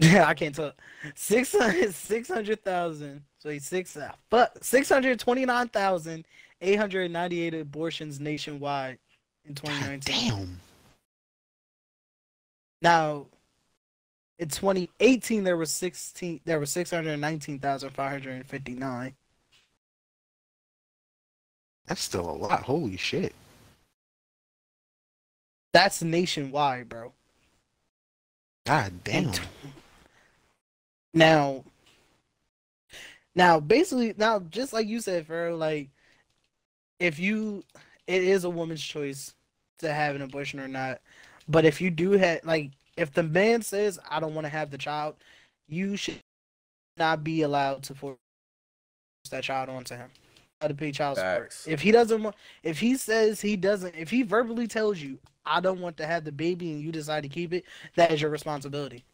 Speaker 2: Yeah, I can't tell. 600,000. So 629,898 abortions nationwide in 2019.
Speaker 3: Damn.
Speaker 2: Now, in 2018 there was 619,559.
Speaker 3: That's still a lot. Holy shit.
Speaker 2: That's nationwide, bro.
Speaker 3: God damn.
Speaker 2: And basically, just like you said, Pharaoh, like, it is a woman's choice to have an abortion or not. But if you do have, like, if the man says, I don't want to have the child, you should not be allowed to force that child onto him. To pay child support.
Speaker 1: Facts.
Speaker 2: If he doesn't want, if he says he doesn't, if he verbally tells you, I don't want to have the baby, and you decide to keep it, that is your responsibility.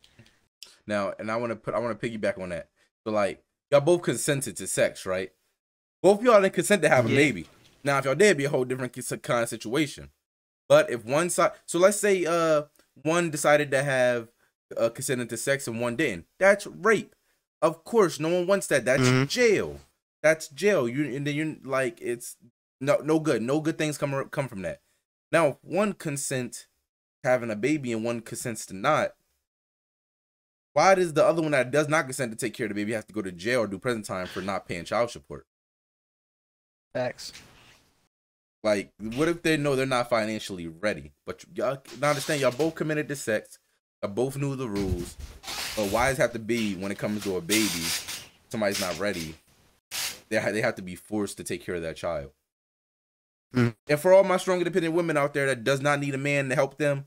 Speaker 1: Now, and I want to piggyback on that. So like, y'all both consented to sex, right? Both y'all didn't consent to have a baby. Now, if y'all did, it'd be a whole different kind of situation. But if one side, so let's say one decided to have consented to sex and one didn't, that's rape. Of course, no one wants that. That's jail. That's jail. And then you like, it's no good. No good things come from that. Now, if one consents to having a baby and one consents to not, why does the other one that does not consent to take care of the baby have to go to jail or do prison time for not paying child support?
Speaker 2: Facts.
Speaker 1: Like, what if they know they're not financially ready? But y'all understand, y'all both committed to sex. Y'all both knew the rules. But why does it have to be when it comes to a baby, somebody's not ready? They have to be forced to take care of that child. And for all my strong, independent women out there that does not need a man to help them,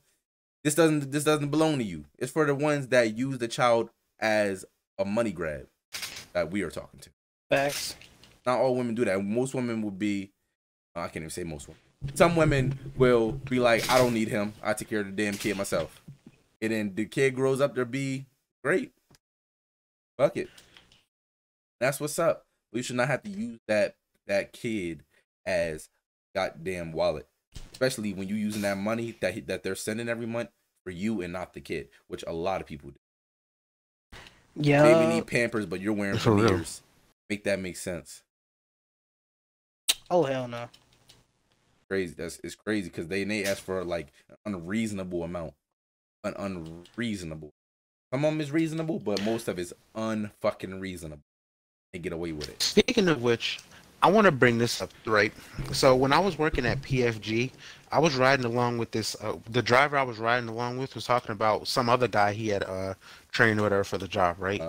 Speaker 1: this doesn't belong to you. It's for the ones that use the child as a money grab that we are talking to.
Speaker 2: Facts.
Speaker 1: Not all women do that. Most women will be, I can't even say most women. Some women will be like, I don't need him. I take care of the damn kid myself. And then the kid grows up to be great. Fuck it. That's what's up. We should not have to use that kid as goddamn wallet. Especially when you're using that money that they're sending every month for you and not the kid, which a lot of people do.
Speaker 2: Yeah.
Speaker 1: Baby need Pampers, but you're wearing veneers. Make that make sense.
Speaker 2: Oh hell no.
Speaker 1: Crazy. It's crazy because they ask for like an unreasonable amount. An unreasonable. Some of them is reasonable, but most of it's unfucking reasonable. They get away with it.
Speaker 3: Speaking of which, I want to bring this up, right? So when I was working at PFG, I was riding along with this. The driver I was riding along with was talking about some other guy he had trained with her for the job, right?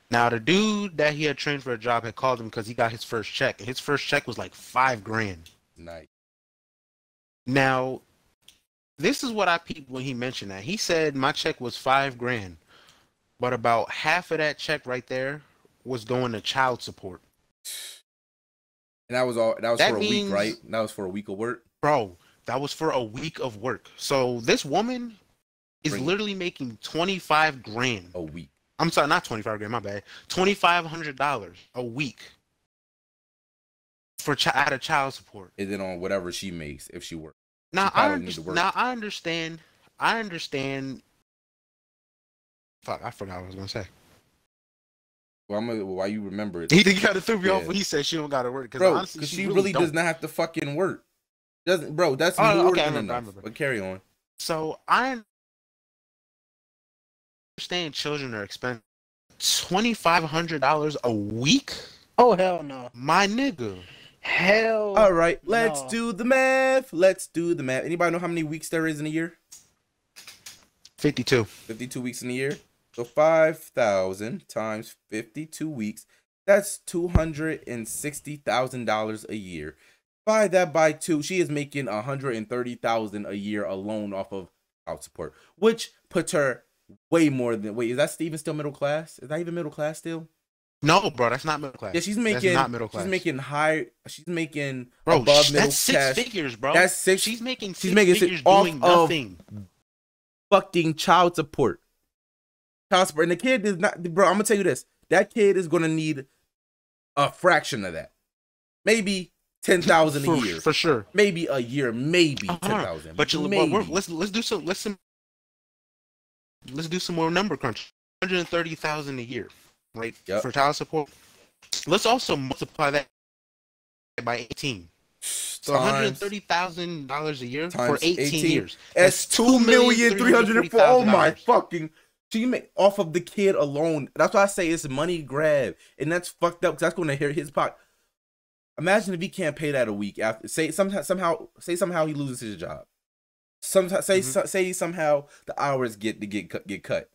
Speaker 3: Now the dude that he had trained for a job had called him because he got his first check. His first check was like $5,000.
Speaker 1: Nice.
Speaker 3: Now, this is what I peeped when he mentioned that. He said my check was $5,000, but about half of that check right there was going to child support.
Speaker 1: And that was all. That was for a week, right? That was for a week of work,
Speaker 3: bro. That was for a week of work. So this woman is literally making $25,000
Speaker 1: a week.
Speaker 3: I'm sorry, not $25,000. My bad. $2,500 a week for out of child support.
Speaker 1: And then on whatever she makes if she works.
Speaker 3: Now I understand. Fuck, I forgot what I was gonna say.
Speaker 1: Well, why you remember it?
Speaker 3: He kind of threw me off when he said she don't gotta work.
Speaker 1: Because she really does not have to fucking work. Doesn't, bro? That's more than enough. But carry on.
Speaker 3: So I understand children are expensive. $2,500 a week?
Speaker 2: Oh hell no,
Speaker 3: my nigga.
Speaker 2: Hell.
Speaker 1: All right, let's do the math. Let's do the math. Anybody know how many weeks there is in a year?
Speaker 3: 52.
Speaker 1: 52 weeks in a year. So 5,000 times 52 weeks. That's $260,000 a year. Divide that by 2. She is making $130,000 a year alone off of child support, which puts her way more than. Wait, is that even still middle class? Is that even middle class still?
Speaker 3: No, bro, that's not middle class.
Speaker 1: Yeah, she's making.
Speaker 3: That's not middle class.
Speaker 1: She's making high. She's making
Speaker 3: bro,
Speaker 1: above middle
Speaker 3: that's six
Speaker 1: class.
Speaker 3: figures, bro.
Speaker 1: That's six.
Speaker 3: She's making
Speaker 1: she's
Speaker 3: six
Speaker 1: making
Speaker 3: figures
Speaker 1: off
Speaker 3: doing
Speaker 1: of
Speaker 3: nothing.
Speaker 1: Fucking child support. Child support, and the kid is not. Bro, I'm gonna tell you this. That kid is gonna need a fraction of that. Maybe 10,000 a year
Speaker 3: for sure.
Speaker 1: Maybe a year. Maybe 10,000.
Speaker 3: But let's do some more number crunch. 130,000 a year, right?
Speaker 1: Yep.
Speaker 3: For child support. Let's also multiply that by 18. So $130,000 a year for 18 years.
Speaker 1: That's $2,340,000. Oh my fucking! So you make off of the kid alone. That's why I say it's money grab, and that's fucked up because that's going to hit his pocket. Imagine if he can't pay that a week after. Somehow he loses his job. Say somehow the hours get cut.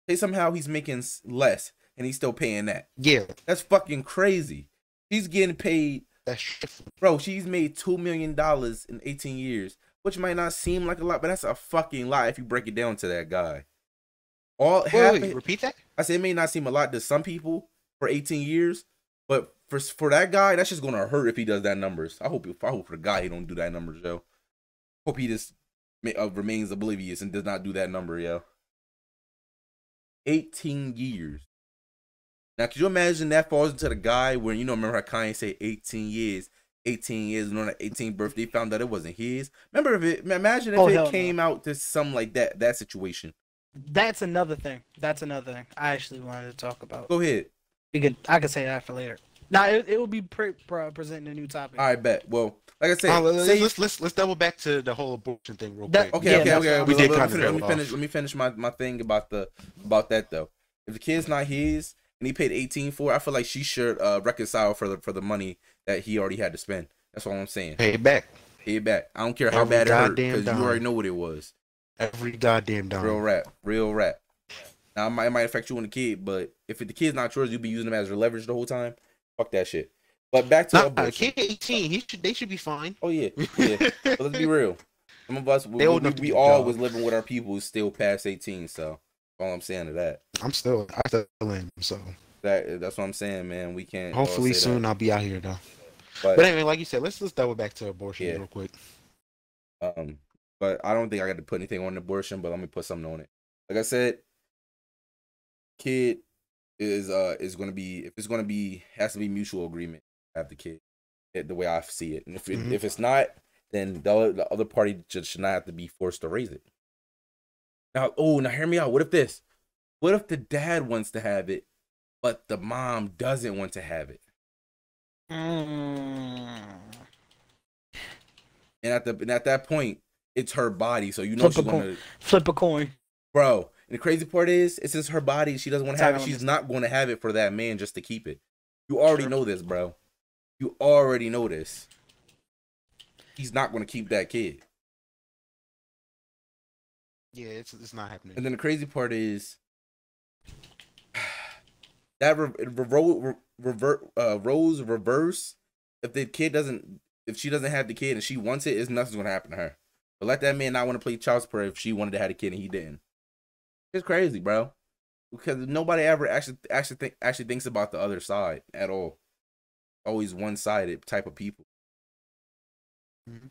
Speaker 1: Say somehow he's making less and he's still paying that.
Speaker 3: Yeah,
Speaker 1: that's fucking crazy. He's getting paid.
Speaker 3: That's shit.
Speaker 1: Bro, she's made $2 million in 18 years, which might not seem like a lot, but that's a fucking lot if you break it down to that guy.
Speaker 3: Wait, repeat that?
Speaker 1: I said it may not seem a lot to some people for 18 years, but for that guy, that's just gonna hurt if he does that numbers. I hope for the guy he don't do that numbers, yo. Hope he just remains oblivious and does not do that number, yo. 18 years. Now, could you imagine that falls into the guy where, you know, remember how Kanye said 18 years, and on the 18th birthday found that it wasn't his? Imagine if it came out to something like that situation.
Speaker 2: That's another thing. I actually wanted to talk about.
Speaker 1: Go ahead.
Speaker 2: I could say that for later. Now it will be presenting a new topic.
Speaker 1: I bet. Well, like I said,
Speaker 3: let's double back to the whole abortion thing real quick.
Speaker 1: Okay.
Speaker 3: Let
Speaker 1: me finish my thing about that though. If the kid's not his and he paid 18 for it, I feel like she should reconcile for the money that he already had to spend. That's all I'm saying.
Speaker 3: Pay it back.
Speaker 1: Pay it back. I don't care how bad it hurt because you already know what it was.
Speaker 3: Every goddamn dime.
Speaker 1: Real rap. Now it might affect you and the kid, but if the kid's not yours, you'll be using them as your leverage the whole time. Fuck that shit. But back to abortion.
Speaker 3: Kid 18, they should be fine.
Speaker 1: Oh yeah. But let's be real. Some of us, we all was living with our people still past 18. So all I'm saying to that.
Speaker 3: I still am. So
Speaker 1: that's what I'm saying, man. We can't.
Speaker 3: Hopefully soon I'll be out here though. But anyway, like you said, let's double back to abortion real quick.
Speaker 1: But I don't think I got to put anything on abortion. But let me put something on it. Like I said, kid is going to be, if it's going to be, has to be mutual agreement to have the kid, the way I see it. And if it's not, then the other party just should not have to be forced to raise it. Now hear me out. What if the dad wants to have it, but the mom doesn't want to have it? And at that point, it's her body, so you know she's gonna
Speaker 2: flip a coin,
Speaker 1: bro. And the crazy part is, it's just her body. She doesn't want to have it. She's not going to have it for that man just to keep it. You already know this, bro. You already know this. He's not going to keep that kid.
Speaker 3: Yeah, it's not happening.
Speaker 1: And then the crazy part is that roles reverse. If she doesn't have the kid and she wants it, nothing's going to happen to her. But let that man not want to play child support if she wanted to have a kid and he didn't. It's crazy, bro. Because nobody ever actually thinks about the other side at all. Always one-sided type of people.
Speaker 3: Mm-hmm.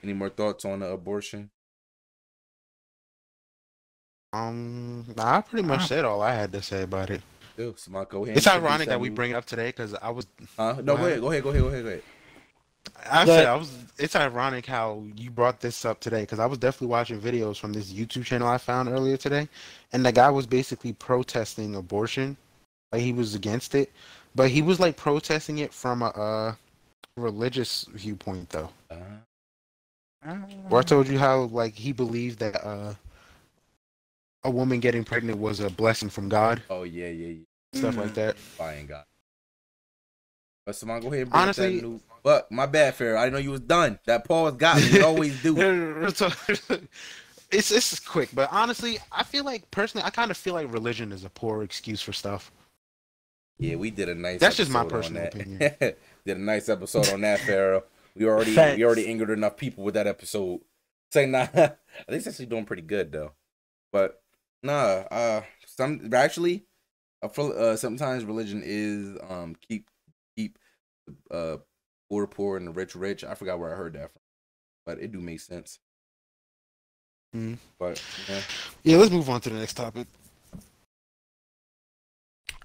Speaker 1: Any more thoughts on the abortion?
Speaker 3: I pretty much said all I had to say about it.
Speaker 1: Dude, so go ahead.
Speaker 3: It's ironic that we bring it up today because I was.
Speaker 1: No, go ahead.
Speaker 3: It's ironic how you brought this up today because I was definitely watching videos from this YouTube channel I found earlier today, and the guy was basically protesting abortion, like he was against it, but he was like protesting it from a religious viewpoint though. Where I told you how like he believed that a woman getting pregnant was a blessing from God.
Speaker 1: Oh yeah.
Speaker 3: Stuff like that.
Speaker 1: Buying God. But Simon, go ahead.
Speaker 3: Honestly,
Speaker 1: Fuck, my bad, Pharaoh. I didn't know you was done. That pause got me. It always do.
Speaker 3: So, it's quick, but honestly, I feel like personally, I kind of feel like religion is a poor excuse for stuff.
Speaker 1: Yeah, we did a nice.
Speaker 3: That's just my
Speaker 1: episode on
Speaker 3: personal
Speaker 1: that.
Speaker 3: opinion.
Speaker 1: Did a nice episode on that, Pharaoh. We already angered enough people with that episode. Say nah. I think it's actually doing pretty good though. But nah, sometimes religion is keep poor and the rich. I forgot where I heard that from, but it do make sense. But
Speaker 3: yeah, let's move on to the next topic.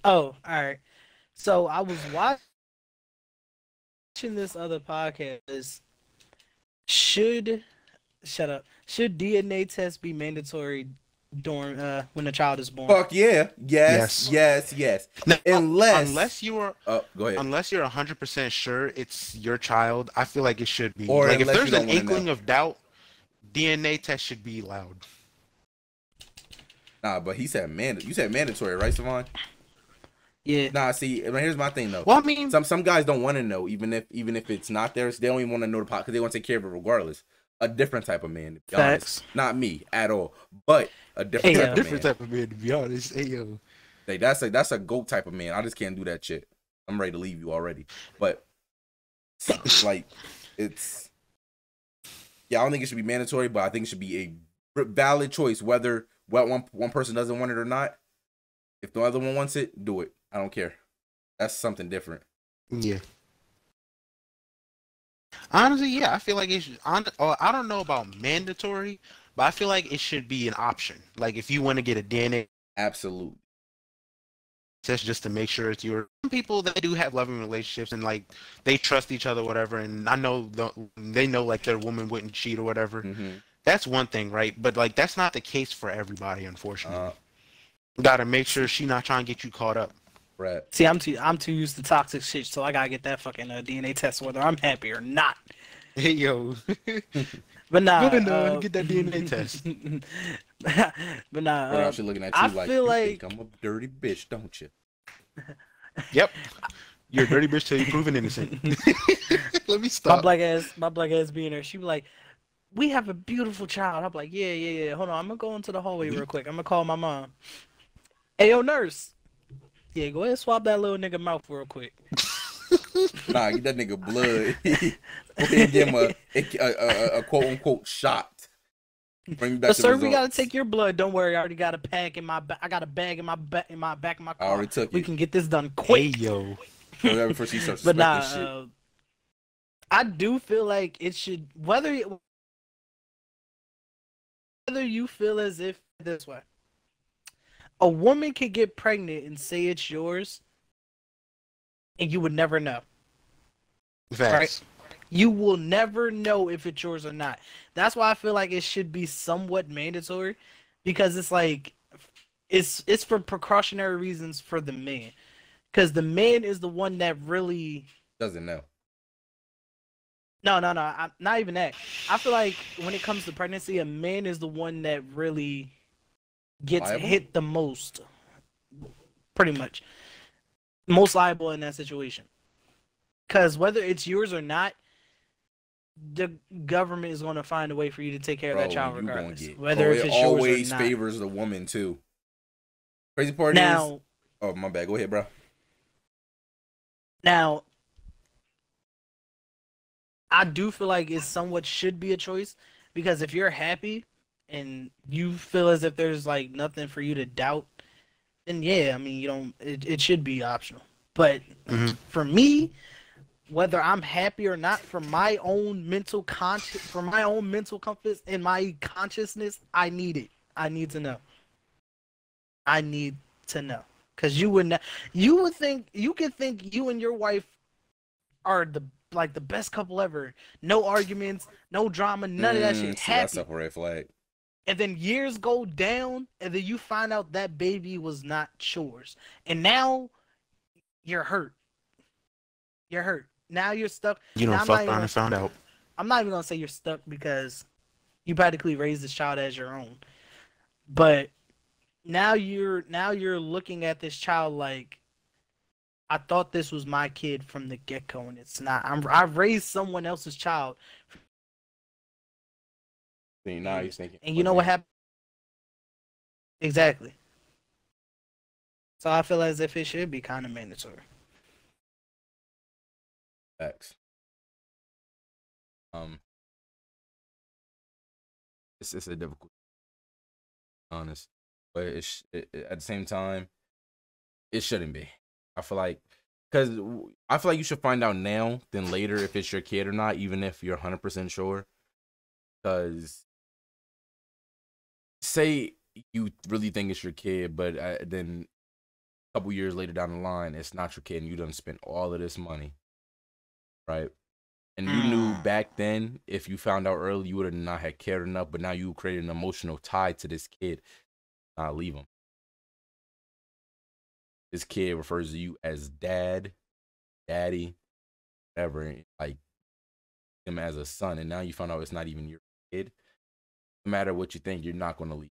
Speaker 2: Oh, all right. So I was watching this other podcast. Should DNA tests be mandatory during when a child is born?
Speaker 1: Fuck yeah, yes.
Speaker 3: Now,
Speaker 1: unless
Speaker 3: you are,
Speaker 1: go ahead.
Speaker 3: Unless you're 100% sure it's your child, I feel like it should be.
Speaker 1: Or
Speaker 3: like if there's
Speaker 1: you don't
Speaker 3: an
Speaker 1: wanna
Speaker 3: inkling
Speaker 1: know.
Speaker 3: of doubt, DNA test should be allowed.
Speaker 1: Nah, but he said you said mandatory, right, Savon?
Speaker 2: Yeah.
Speaker 1: Nah, see, here's my thing though.
Speaker 3: Well, I mean,
Speaker 1: some guys don't want to know, even if it's not theirs. They don't even want to know the pot because they want to take care of it regardless. A different type of man, to be honest. Not me at all, but a different type of man.
Speaker 3: To be honest. Hey yo,
Speaker 1: like that's a goat type of man. I just can't do that shit. I'm ready to leave you already. But like, it's I don't think it should be mandatory, but I think it should be a valid choice whether one person doesn't want it or not. If the other one wants it, do it. I don't care. That's something different.
Speaker 3: Yeah. Honestly, yeah, I feel like it should. I don't know about mandatory, but I feel like it should be an option. Like if you want to get a DNA
Speaker 1: Absolutely.
Speaker 3: test just to make sure it's yours. Some people that do have loving relationships and like they trust each other, whatever. And I know they know like their woman wouldn't cheat or whatever.
Speaker 1: Mm-hmm.
Speaker 3: That's one thing, right? But like that's not the case for everybody, unfortunately. Gotta make sure she not trying to get you caught up.
Speaker 1: Right.
Speaker 2: See, I'm too used to toxic shit, so I gotta get that fucking DNA test whether I'm happy or not.
Speaker 3: Hey yo.
Speaker 2: But nah,
Speaker 3: get that DNA test.
Speaker 2: But nah,
Speaker 1: I'm actually looking at you
Speaker 2: I
Speaker 1: like
Speaker 2: feel
Speaker 1: you
Speaker 2: like
Speaker 1: think I'm a dirty bitch, don't you?
Speaker 3: Yep. You're a dirty bitch till you're proven innocent. Let me stop.
Speaker 2: my black ass being there. She be like, "We have a beautiful child." I'm like, "Yeah. Hold on, I'm gonna go into the hallway real quick. I'm gonna call my mom. Hey, yo, nurse. Yeah, go ahead and swab that little nigga mouth real quick."
Speaker 1: Nah, get that nigga blood. Go ahead and give him a quote unquote shot. Bring me back
Speaker 2: But
Speaker 1: the
Speaker 2: sir, we
Speaker 1: results.
Speaker 2: gotta take your blood. Don't worry, I already got a bag in my I got a bag in my back of my car.
Speaker 1: I already took
Speaker 2: We
Speaker 1: it.
Speaker 2: can get this done quick.
Speaker 3: Hey yo.
Speaker 1: Before she starts
Speaker 2: But
Speaker 1: suspecting
Speaker 2: nah,
Speaker 1: shit.
Speaker 2: I do feel like it should whether you feel as if this way. A woman can get pregnant and say it's yours, and you would never know.
Speaker 3: Facts.
Speaker 2: Right. You will never know if it's yours or not. That's why I feel like it should be somewhat mandatory, because it's like it's for precautionary reasons for the man, because the man is the one that really
Speaker 1: Doesn't know.
Speaker 2: no, not even that. I feel like when it comes to pregnancy, a man is the one that really gets
Speaker 1: Liable?
Speaker 2: hit the most, pretty much, most liable in that situation. Because whether it's yours or not, the government is going to find a way for you to take care of that child
Speaker 1: you gonna
Speaker 2: regardless.
Speaker 1: get-
Speaker 2: Whether if
Speaker 1: it
Speaker 2: it's yours or
Speaker 1: always
Speaker 2: not.
Speaker 1: favors the woman too. Crazy part is.
Speaker 2: Now,
Speaker 1: Oh my bad. Go ahead, bro.
Speaker 2: now, I do feel like it somewhat should be a choice, because if you're happy and you feel as if there's like nothing for you to doubt, then yeah, I mean, you don't. It should be optional. But for me, whether I'm happy or not, for my own mental compass and my consciousness, I need it. I need to know. I need to know, because you would think you and your wife are the best couple ever. No arguments, no drama, none of that shit.
Speaker 1: See, that's
Speaker 2: Happy.
Speaker 1: a red flag.
Speaker 2: And then years go down, and then you find out that baby was not yours, and now you're hurt. You're hurt. Now you're stuck.
Speaker 3: You
Speaker 2: Now,
Speaker 3: don't fuck around and found out.
Speaker 2: I'm not even gonna say you're stuck, because you practically raised this child as your own. But now you're looking at this child like, I thought this was my kid from the get-go, and it's not. I've raised someone else's child.
Speaker 1: See, now you're thinking.
Speaker 2: And you know what happened? Exactly. So I feel as if it should be kind of mandatory.
Speaker 1: Facts. It's a difficult, honest, but at the same time, it shouldn't be. I feel like, because I feel like you should find out now than later if it's your kid or not, even if you're 100% sure. Because say you really think it's your kid, but then a couple years later down the line, it's not your kid, and you done spent all of this money, right? And you knew back then, if you found out early, you would have not had cared enough. But now you created an emotional tie to this kid. Not leave him. This kid refers to you as dad, daddy, whatever. Like him as a son, and now you found out it's not even your kid. No matter what you think, you're not going to leave.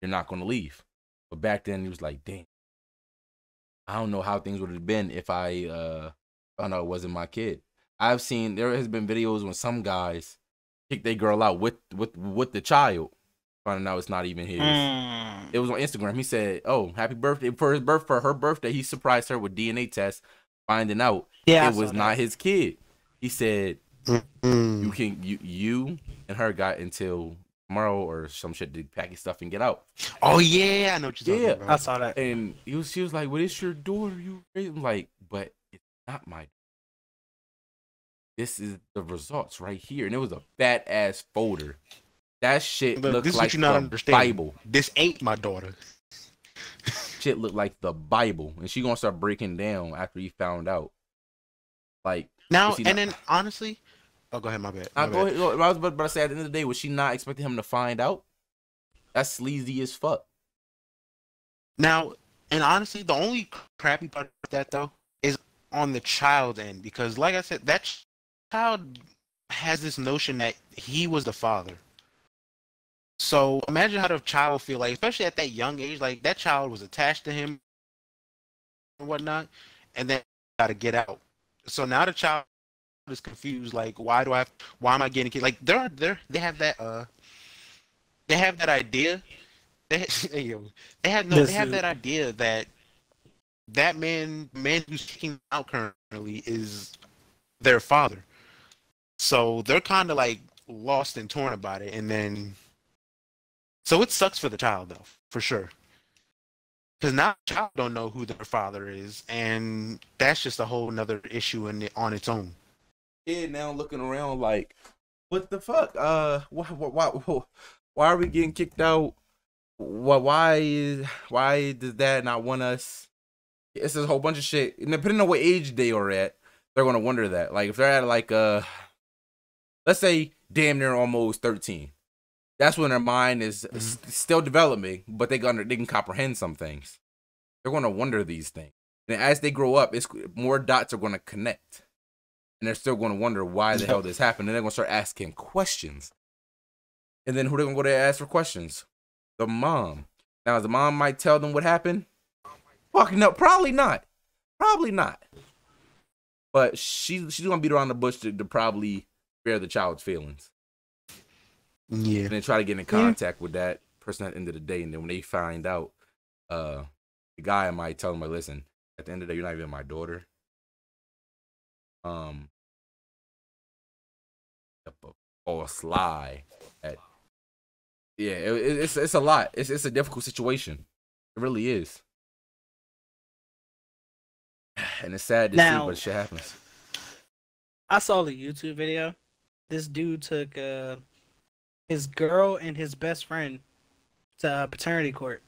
Speaker 1: You're not going to leave. But back then, he was like, "Damn, I don't know how things would have been if I found out it wasn't my kid." I've seen there has been videos when some guys kick their girl out with the child, finding out it's not even his. It was on Instagram. He said, "Oh, happy birthday for her birthday." He surprised her with DNA tests, finding out it was not his kid. He said, "You and her got until tomorrow or some shit to pack your stuff and get out."
Speaker 3: Oh yeah, I know what you're talking about.
Speaker 2: I saw that.
Speaker 1: And she was like, "Well, it's your daughter. You raised." I'm like, "But it's not my daughter. This is the results right here." And it was a fat ass folder. That shit looked like the Bible.
Speaker 3: This ain't my daughter.
Speaker 1: Shit looked like the Bible. And she gonna start breaking down after he found out. Like
Speaker 3: now, and then honestly, oh, go ahead, my bad.
Speaker 1: Go ahead. I was about to say, at the end of the day, was she not expecting him to find out? That's sleazy as fuck.
Speaker 3: Now, and honestly, the only crappy part of that though is on the child's end, because like I said, that child has this notion that he was the father. So imagine how the child will feel, like, especially at that young age, like that child was attached to him and whatnot, and then got to get out. So now the child is confused, like, why am I getting kids? Like they have that idea. They have that idea that man who's kicking out currently is their father. So they're kind of like lost and torn about it, and then so it sucks for the child though, for sure, because now the child don't know who their father is, and that's just a whole nother issue on its own.
Speaker 1: Yeah, now looking around like, what the fuck? Why are we getting kicked out? Why does dad not want us? It's a whole bunch of shit, and depending on what age they are at, they're gonna wonder that. Like if they're at like let's say damn near almost 13. That's when their mind is still developing, but they can comprehend some things. They're gonna wonder these things, and as they grow up, more dots are gonna connect, and they're still gonna wonder why the hell this happened, and they're gonna start asking questions. And then who they're gonna go to ask for questions? The mom. Now, the mom might tell them what happened. Fucking no, probably not. But she's gonna beat around the bush to probably spare the child's feelings.
Speaker 3: Yeah.
Speaker 1: And then try to get in contact with that person at the end of the day. And then when they find out, the guy might tell them, like, listen, at the end of the day, you're not even my daughter. Or sly. It's a lot. It's a difficult situation. It really is. And it's sad to see, but shit happens.
Speaker 2: I saw the YouTube video. This dude took his girl and his best friend to paternity court.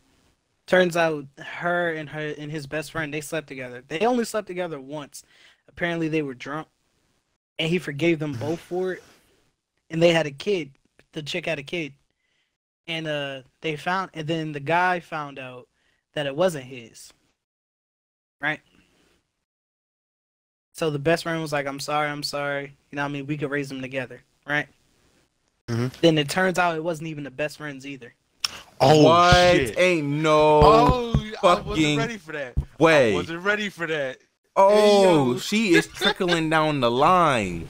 Speaker 2: Turns out her and his best friend, they slept together. They only slept together once. Apparently they were drunk, and he forgave them both for it. And they had a kid. The chick had a kid, and then the guy found out that it wasn't his. Right. So the best friend was like, I'm sorry. You know what I mean? We could raise them together, right? Mm-hmm. Then it turns out it wasn't even the best friends either.
Speaker 3: Oh,
Speaker 1: what?
Speaker 3: Shit.
Speaker 1: Ain't no fucking
Speaker 3: I wasn't ready for that.
Speaker 1: way.
Speaker 3: I wasn't ready for that.
Speaker 1: Oh,
Speaker 3: yo.
Speaker 1: she is trickling down the line.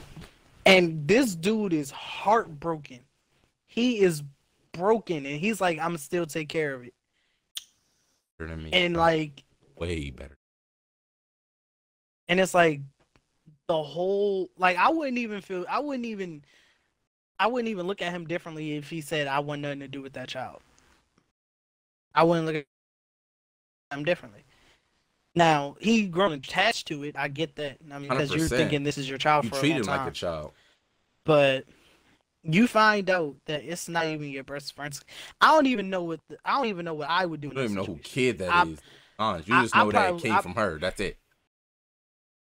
Speaker 2: And this dude is heartbroken. He is broken, and he's like, "I'm still take care of it."
Speaker 1: Better than me,
Speaker 2: And
Speaker 1: bro.
Speaker 2: like,
Speaker 1: Way better.
Speaker 2: and it's like the whole like I wouldn't even look at him differently if he said I want nothing to do with that child. I wouldn't look at him differently. Now he grown attached to it. I get that. I mean, because you're
Speaker 1: 100%.
Speaker 2: thinking this is your child
Speaker 1: You
Speaker 2: for a
Speaker 1: treat
Speaker 2: long
Speaker 1: him
Speaker 2: time.
Speaker 1: like a child.
Speaker 2: But you find out that it's not even your best friends. I don't even know what I would do.
Speaker 1: You don't even know who
Speaker 2: situation.
Speaker 1: kid that is. Honest, you just know that it came from her. That's it.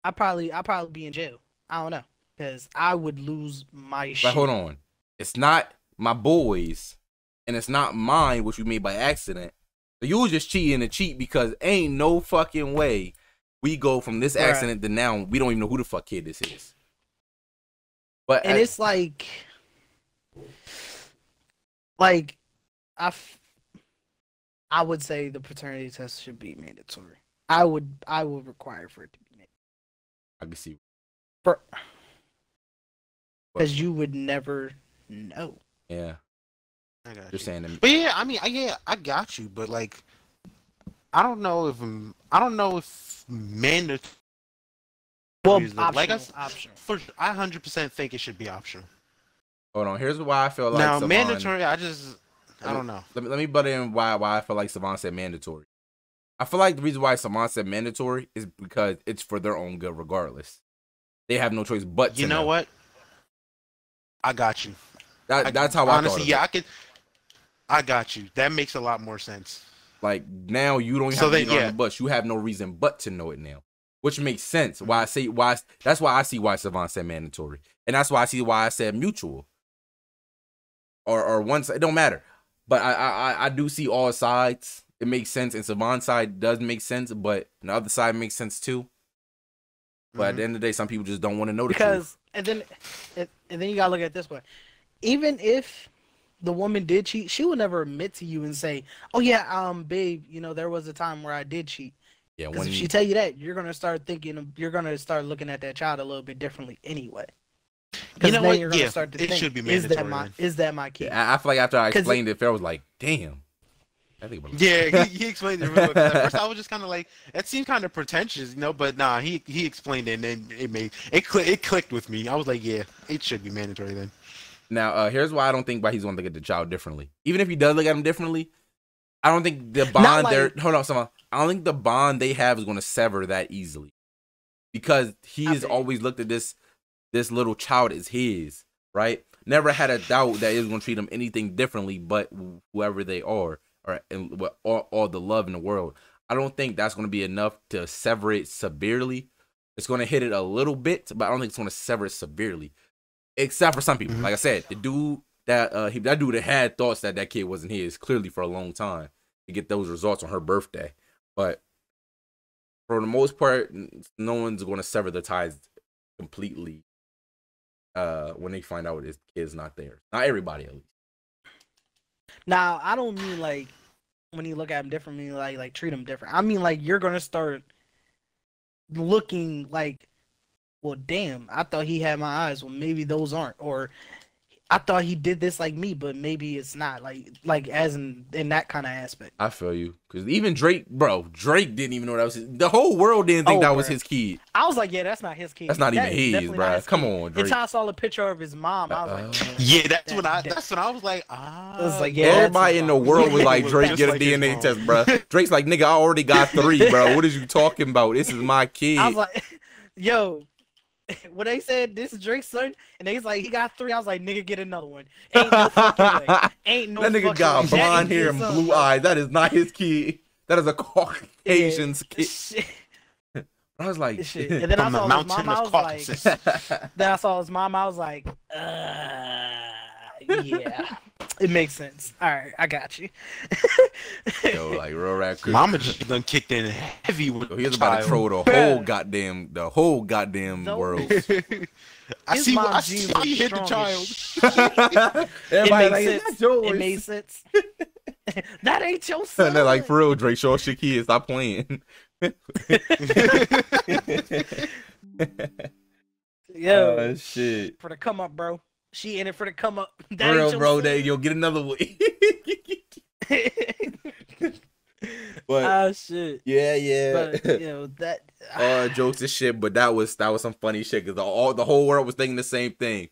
Speaker 2: I probably be in jail. I don't know, because I would lose my shit.
Speaker 1: But hold on, it's not my boys, and it's not mine, which you made by accident. So you was just cheating to cheat because ain't no fucking way we go from this
Speaker 2: Right.
Speaker 1: accident to now we don't even know who the fuck kid this is. But
Speaker 2: And it's like I would say the paternity test should be mandatory. I would require for it to be mandatory.
Speaker 1: I can see.
Speaker 2: Because you would never know.
Speaker 1: Yeah,
Speaker 3: I got
Speaker 1: you're
Speaker 3: you.
Speaker 1: saying that.
Speaker 3: But yeah, I mean, I got you. But like, I don't know if mandatory.
Speaker 2: Well,
Speaker 3: is
Speaker 2: optional.
Speaker 3: like I 100% think it should be optional.
Speaker 1: Hold on. Here's why I feel like
Speaker 3: Now
Speaker 1: Savon,
Speaker 3: mandatory, I don't know.
Speaker 1: Let me butt in why I feel like Savon said mandatory. I feel like the reason why Savon said mandatory is because it's for their own good, regardless. They have no choice but to
Speaker 3: You know
Speaker 1: know.
Speaker 3: what? I got you.
Speaker 1: That's how
Speaker 3: honestly,
Speaker 1: I thought of it.
Speaker 3: I got you. That makes a lot more sense.
Speaker 1: Like now you don't even
Speaker 3: So
Speaker 1: have to
Speaker 3: then,
Speaker 1: be on
Speaker 3: yeah.
Speaker 1: the bus. You have no reason but to know it now, which makes sense. That's why I see why Savon said mandatory, and that's why I see why I said mutual. Or once it don't matter, but I do see all sides. It makes sense, and Savon's side does make sense, but the other side makes sense too. But at the end of the day, some people just don't want to know the truth.
Speaker 2: And then you gotta look at it this way. Even if the woman did cheat, she would never admit to you and say, "Oh yeah, babe, there was a time where I did cheat."
Speaker 1: Yeah,
Speaker 2: Because if she tell you that, you're gonna start looking at that child a little bit differently anyway.
Speaker 3: You know what?
Speaker 2: You're gonna
Speaker 3: Yeah,
Speaker 2: start to
Speaker 3: it
Speaker 2: think,
Speaker 3: should be
Speaker 2: is that
Speaker 3: mandatory.
Speaker 2: my kid?
Speaker 1: Yeah, I feel like after I
Speaker 2: 'Cause
Speaker 1: explained it, Pharaoh was like, "Damn." I think about it.
Speaker 3: Yeah, he explained it real quick. At first, I was just kind of like, that seemed kind of pretentious, but nah, he explained it, and then it clicked with me. I was like, yeah, it should be mandatory then.
Speaker 1: Now, here's why I don't think he's going to look at the child differently. Even if he does look at him differently, I don't think the bond hold on, someone. I don't think the bond they have is going to sever that easily, because he has always looked at this little child as his, right? Never had a doubt that he was going to treat him anything differently, but whoever they are, and all the love in the world. I don't think that's going to be enough to sever it severely. It's going to hit it a little bit, but I don't think it's going to sever it severely. Except for some people. Like I said, the dude that dude that had thoughts that kid wasn't his clearly for a long time to get those results on her birthday. But for the most part, no one's going to sever the ties completely when they find out his kid's not there. Not everybody, at least.
Speaker 2: Now, I don't mean like when you look at him differently, like treat him different. I mean like you're gonna start looking like, well, damn, I thought he had my eyes. Well, maybe those aren't. Or I thought he did this like me, but maybe it's not. Like as in that kind of aspect.
Speaker 1: I feel you. Because even Drake didn't even know that was his. The whole world didn't think that was his kid.
Speaker 2: I was like, yeah, that's not his kid.
Speaker 1: That's not even his, bro. Come on, Drake.
Speaker 2: Until I saw a picture of his mom, I was like,
Speaker 3: yeah, that's when I was like,
Speaker 2: I was like, yeah,
Speaker 1: everybody in the world was like, Drake, get a DNA test, bro. Drake's like, nigga, I already got 3, bro. What is you talking about? This is my kid.
Speaker 2: I was like, yo. When they said this is Drake's son, and they was like, he got 3, I was like, nigga, get another one. Ain't no fucking way. Ain't no
Speaker 1: that nigga
Speaker 2: fucking
Speaker 1: got
Speaker 2: way.
Speaker 1: blonde hair and blue eyes. That is not his kid. That is a Caucasian's kid.
Speaker 2: Shit.
Speaker 1: I was like,
Speaker 2: Shit. And then I
Speaker 3: From the
Speaker 2: saw his
Speaker 3: mountain
Speaker 2: mom, I
Speaker 3: of
Speaker 2: was like,
Speaker 3: Caucasus.
Speaker 2: then I saw his mom, I was like, yeah, it makes sense. All right, I got you.
Speaker 1: yo, like real rap.
Speaker 3: Mama just done kicked in heavy with
Speaker 1: Yo, he was about to troll the whole goddamn
Speaker 2: No.
Speaker 1: world.
Speaker 3: I
Speaker 2: His
Speaker 3: see
Speaker 2: mom's
Speaker 3: why
Speaker 2: genes
Speaker 3: you
Speaker 2: were
Speaker 3: hit the
Speaker 2: strong
Speaker 3: child.
Speaker 2: as It
Speaker 1: Everybody
Speaker 2: made
Speaker 1: like,
Speaker 2: sense.
Speaker 1: that's yours.
Speaker 2: It made sense. That ain't your son.
Speaker 1: And they're like, for real, Drake, show us your kids. Stop playing.
Speaker 2: Yo,
Speaker 1: Oh, shit.
Speaker 2: for the come up, bro. She in it for the come up. That
Speaker 1: For
Speaker 2: ain't
Speaker 1: real,
Speaker 2: your
Speaker 1: bro.
Speaker 2: son.
Speaker 1: They, you'll get another one. But
Speaker 2: Shit.
Speaker 1: yeah.
Speaker 2: But yo, that
Speaker 1: Jokes and shit, but that was some funny shit because the whole world was thinking the same thing.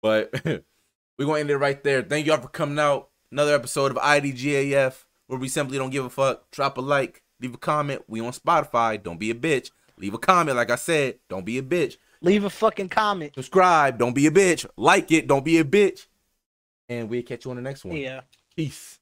Speaker 1: But we're gonna end it right there. Thank y'all for coming out. Another episode of IDGAF where we simply don't give a fuck. Drop a like, leave a comment. We on Spotify. Don't be a bitch. Leave a comment, like I said. Don't be a bitch.
Speaker 2: leave a fucking comment.
Speaker 1: Subscribe. Don't be a bitch. Like it. Don't be a bitch. And we'll catch you on the next one.
Speaker 2: Yeah.
Speaker 1: Peace.